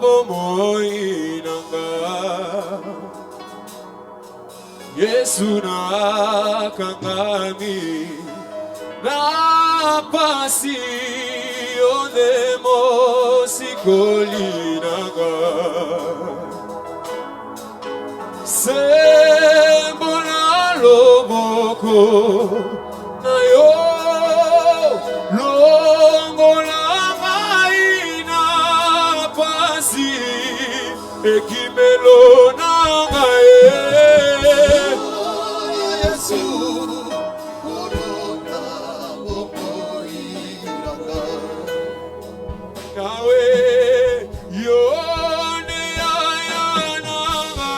bomoi nanga Yesu na kangami na pasi ondemo sikoli nanga Sembona loboko na yo Ekimelo nanga Yesu korona bokoiranga Kawe yone aya nanga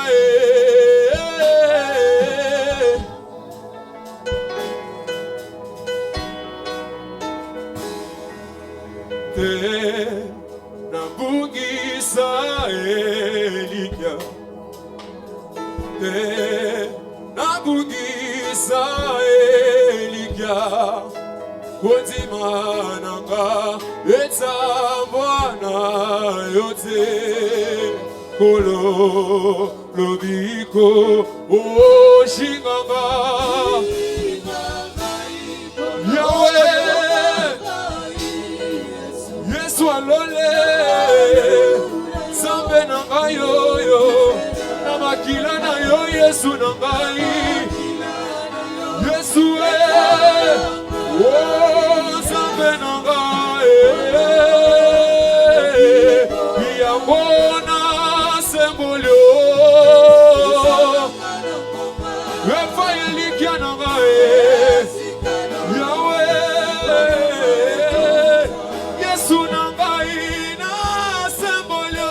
Te nabugisa Nabugisa Elikia Kondimananga Etambwana yote Kolo lobiko Oshinganga Yahweh Yesu alole Sambe nanga yo Makila na yo Yesu nangai Yesu oh Sambe nangai Yamona sembolio Wefa yelikia nangai Yahweh Yesu nangai na sembolio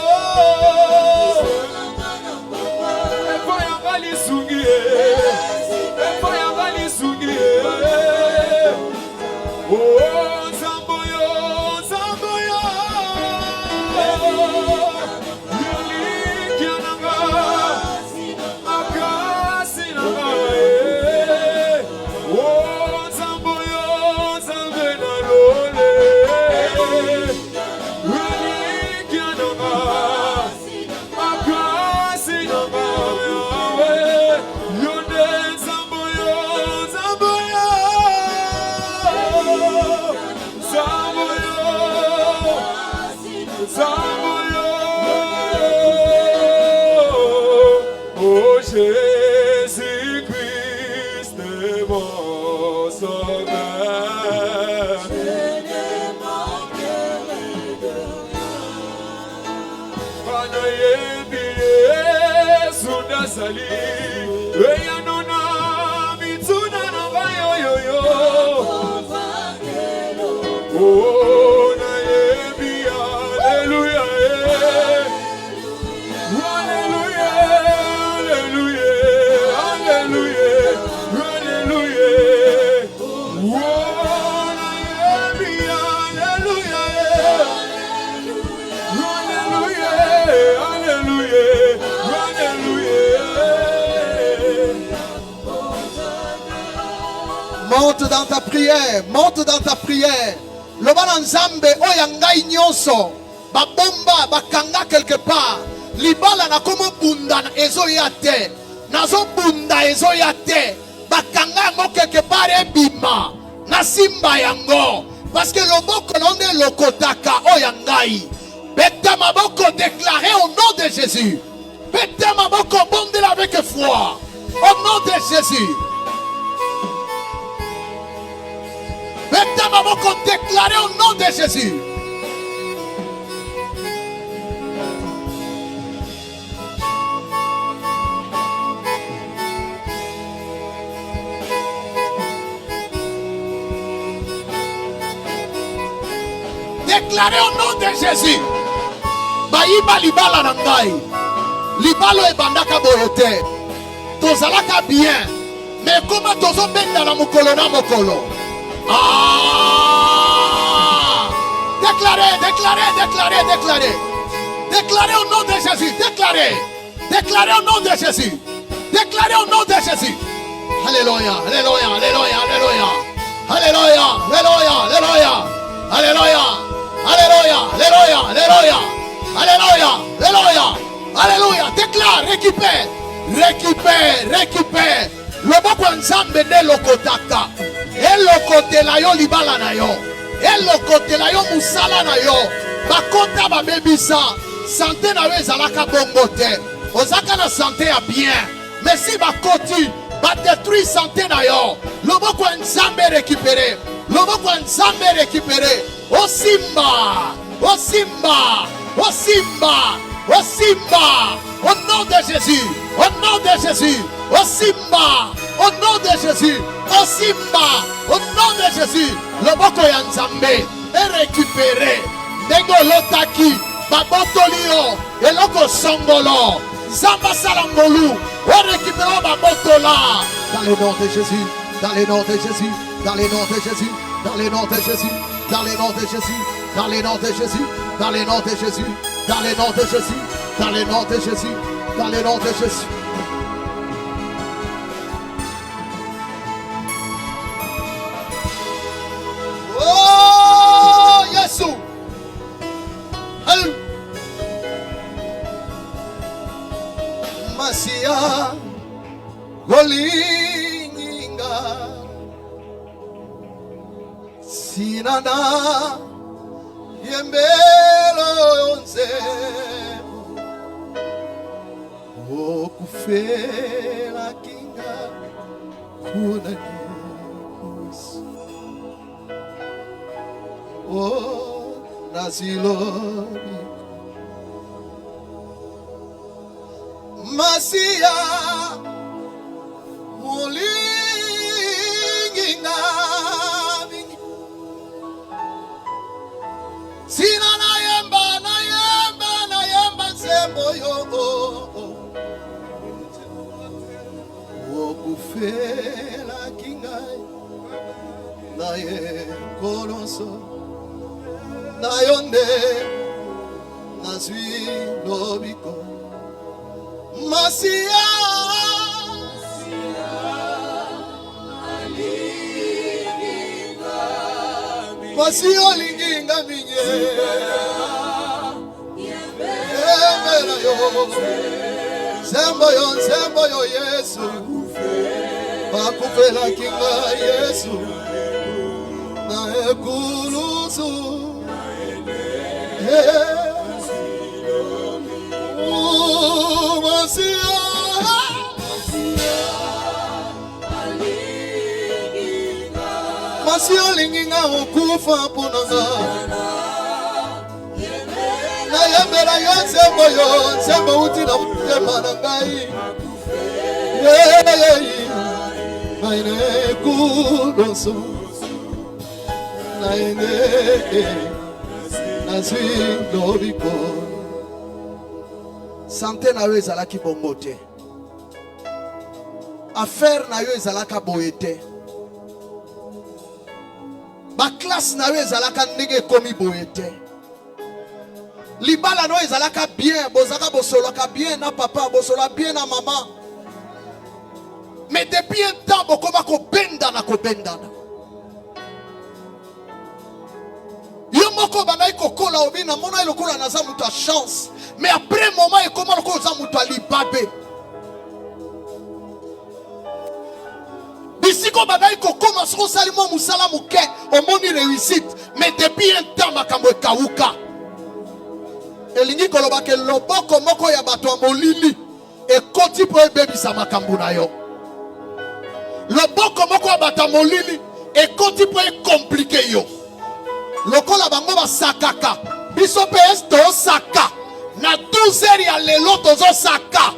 Jésus-Christ est mon sauveur. Je ne manquerai de rien. Panayebi Sundasali, Eyanona Mitsuna Navayo yo. Oh, Nayebi, Alléluia. Monte dans ta prière, monte dans ta prière. Le balanzambe oyangai nyonso, babomba bakanga quelque part. Libala na komo bunda ezoyate, nazo bunda ezoyate. Bakanga ngo quelque part ebima, na simba yango. Parce que loboko londe lokotaka oyangai. Beta maboko déclaré au nom de Jésus. Beta maboko bondela avec foi. Au nom de Jésus. Beta maboko déclaré au nom de Jésus. Déclaré au nom de Jésus. Baïba libala nangai. Libalo e bandaka boyote. Tozalaka bien. Mais comment tozo benda na mokolo na mokolo? Ah! Déclaré, déclaré, déclaré, déclaré. Déclaré au nom de Jésus. Déclaré. Déclaré au nom de Jésus. Déclaré au nom de Jésus. Alléluia, alléluia, alléluia, alléluia. Alléluia, alléluia, alléluia. Alléluia. Alléluia, alléluia, alléluia. Alléluia, alléluia. Alléluia. Déclare, récupère. Récupère, récupère. Le boko nzambe ne lokotaka. Et lokote la yo libala na yo. Et lokote la yo musala na yo. Bakota ba bebisa. Santé na yo ezalaka bongo te. Ozaka na santé ya bien. Mais si bakoti ba détruire santé na yo. Le boko nzambe récupérer. Le boko nzambe récupérer. O Simba, o Simba, o Simba, o Simba, au nom de Jésus, au nom de Jésus, o Simba, au nom de Jésus, o Simba, au nom de Jésus, le boko ya nzambe est récupéré. Nengo lotaki, babotolio, eloko songolo, zamba salangolu, o récupéré babotola. Dans le nom de Jésus, dans le nom de Jésus, dans le nom de Jésus, dans le nom de Jésus. Dans les noms de Jésus, dans les noms de Jésus, dans les noms de Jésus, dans les noms de Jésus, dans les noms de Jésus, dans les noms de Jésus. Oh, Jésus. Masia, Golinga. Sinana yembelo yonze okufela kinga kuna nikus o naziloni masia mulinginga Sina na yemba nsembo yo okufela kingai na ye kolonso na yonde na zwi lobiko masia Masio linginga minye Yemela yo Sembo yo Yesu Bakufela kinga Yesu Na ekulusu Masio Masio linginga okufa punanga Na yembela yo sembo uti na mutema na ngai Maine kuloso Na ene Na zwi lobiko Santé na yo ezalaki bongo te Affaire na yo ezalaka boye te Ba classe na yo ezalaka ndenge komi boye te Libala no ezalaka bien bozaka bosolaka bien na papa bosola bien na maman Mais depuis un temps bokoma kobendana Yo moko banai kokola obina mona ilokola naza mutu a chance Mais après moment ekoma lokola za mutu a libabe Bisiko banai kokoma soko salimo musala muke omoni réussite Mais depuis un temps makambo ekauka elingi koloba ke loboko moko ya bato ya molili ekoti po ebebisa makambo na yo. Loboko moko ya bato ya molili ekoti po ekomplike yo. Lokola bango basakaka biso pe esto saka na 12h ya lelo tozo saka.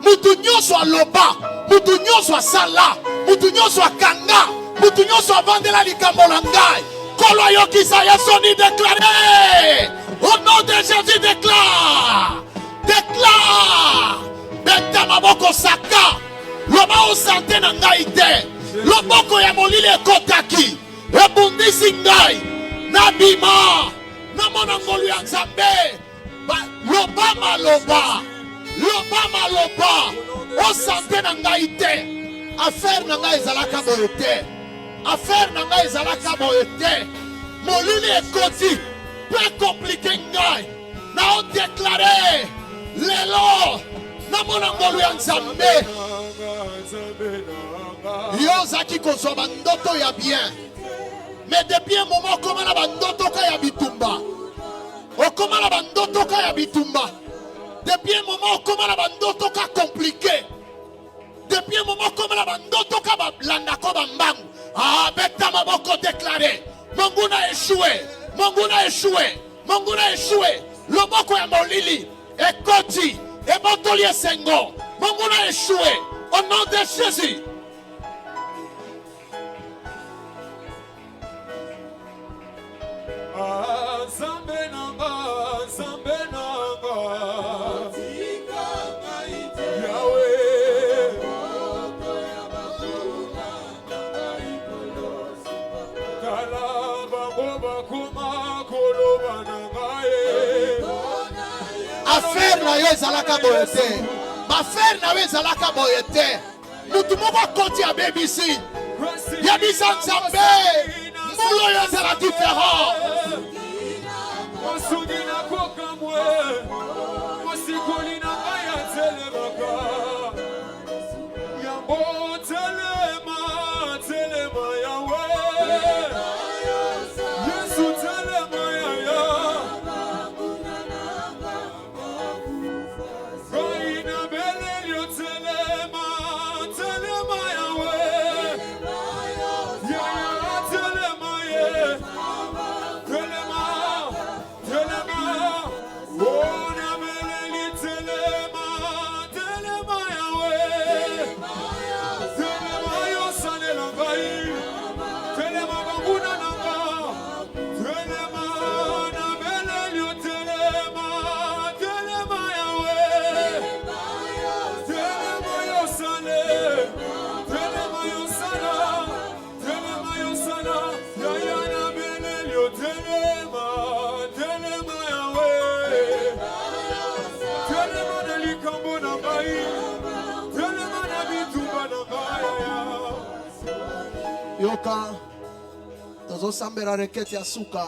Mutu nyonso aloba, mutu nyonso asala, mutu nyonso akanga, mutu nyonso avandela likambo na ngai. Kolo yokisa Yesu ni déclaré. Au nom de Jésus déclare. Déclare. Beta maboko saka. Loba o santé na ngai te. Loboko ya molili ekotaki. Ebundisi ngai. Nabima. Namona ngolu ya Nzambe. Loba maloba. Loba maloba. O santé na ngai te. Affaire na ngai ezalaka boye te. Affaire na ngai ezalaka boye te. Molili ekoti. Peu compliqué ngai. Na o déclaré. Lelo. Namona ngolu ya Nzambe. Yo zaki kozwa bandoto ya bien. Mais depuis un moment, comment la bandoto kaya bitumba? O comment la bandoto kaya bitumba? Depuis un moment, comment la bandoto ka compliqué? Depuis un moment, comment la bandoto ka landa ko bambang? Ah, beta maboko déclaré. Monguna échoué. Monguna échoué. Monguna échoué. Loboko ya molili. Ekoti. Ebotoli esengo. Monguna échoué. Au nom de Jésus. Zambe nanga, Zambe nanga, Yahweh, Kalaba boba kuma koloba nangaye. Affaire na yo ezalaka boye te. Affaire na yo ezalaka boye te. Mutu moko koti ya BBC. Ya bisa Nzambe. Molo yo ezala différent. Masudina kokamwe, masikolina aya telemaka. Yambo telema, telema yawe. Yesu telema ya. Koina belelio telema, telema yawe. Ya telema ye. Yoka, tozo sambera requête ya suka,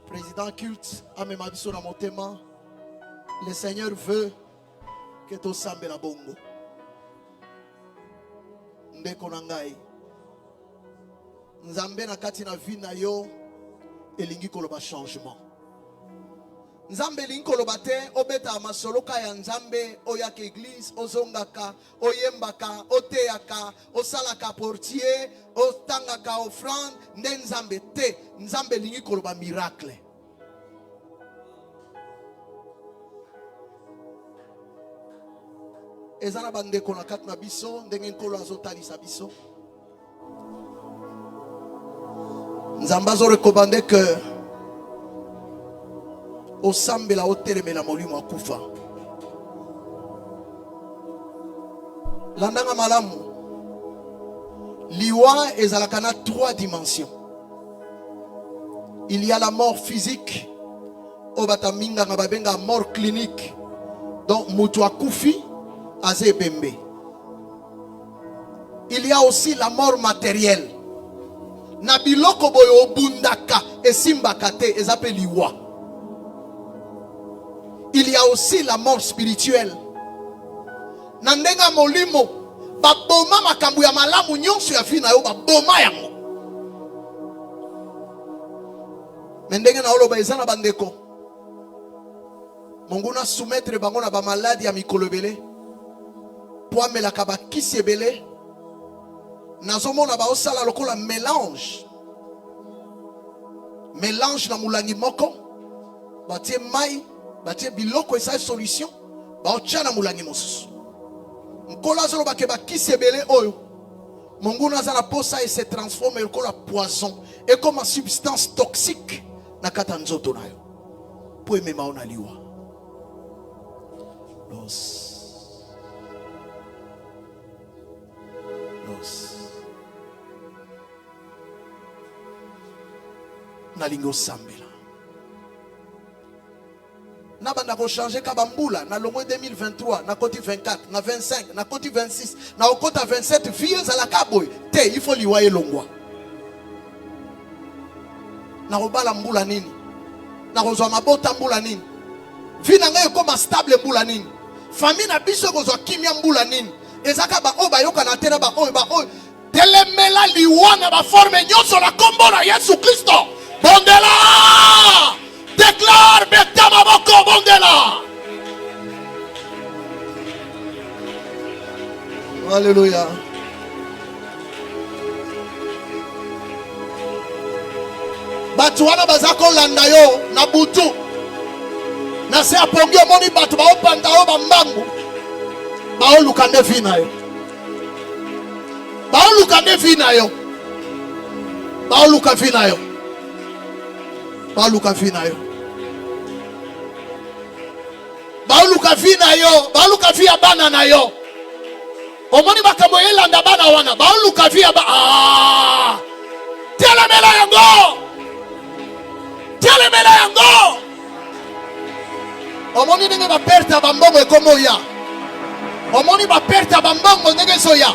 président culte, amema biso na motema. Le Seigneur veut que to sambera bongo. Ndeko na ngai. Nzambe na kati na vie na yo, elingi koloba changement. Nzambe lingi koloba te, obeta masoloka ya Nzambe, oyaka église, ozongaka, oyembaka, oteyaka, osalaka portier, otangaka offrande, nde Nzambe te. Nzambe lingi koloba miracle. Ezana bandeko na kati na biso, ndenge nkolo azotalisa biso. Nzambe azorekobande que osambela otelemela molimo akufa. Landanga malamu. Liwa ezalaka na 3 dimensions. Il y a la mort physique, obata minga ngababenga mort clinique. Donc mutu akufi azebembe. Il y a aussi la mort matérielle. Na biloko boyo obundaka esimbaka te ezape liwa. Il y a aussi la mort spirituelle. Nandenga molimo baboma makambu ya malamu nyonso ya fina yo baboma yango. Mendenga na oloba ezana bandeko. Monguna soumettre bango na ba maladie ya mikolo belé. Po amelaka ba kisi ebele. Nazomona ba osala lokola mélange. Mélange na mulangi moko. Batie mai, batie biloko esa solution. Ba otia na mulangi mosusu. Mkola zolo ba ke ba kisi ebele oyo. Monguna za na posa et se transforme lokola poison et comme une substance toxique na kata nzoto na yo. Po emema ona liwa. Nalingo sambela. Na banda ko changer kabambula na longo 2023 na koti 24 na 25 na koti 26 na okota 27 vieux à la kaboy te il faut liwa elongwa na robala mbula nini na kozwa mabota mbula nini vina ngai koma stable mbula nini famille na biso kozwa kimia mbula nini ezaka ba o ba yoka na tena ba o telemela liwa na ba forme nyonso la kombo na Yesu Kristo bondela déclare beta maboko bondela. Alléluia. Batu wana bazako landa yo na butu na se apongi omoni batu baopanda yo bambangu baoluka nde vi na yo baoluka nde vi na yo baoluka vi na yo baoluka vi na yo baoluka vi na yo baoluka vi ya bana na yo omoni makambo elanda bana wana baoluka vi ya telemela yango telemela yango omoni ndenge baperte ya bambongo ekomoya omoni baperte ya bambongo ndenge ezoya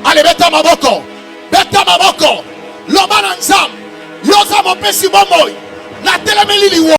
ale beta maboko loba na nzambe yoza mopesi bomoi na telemeli liwo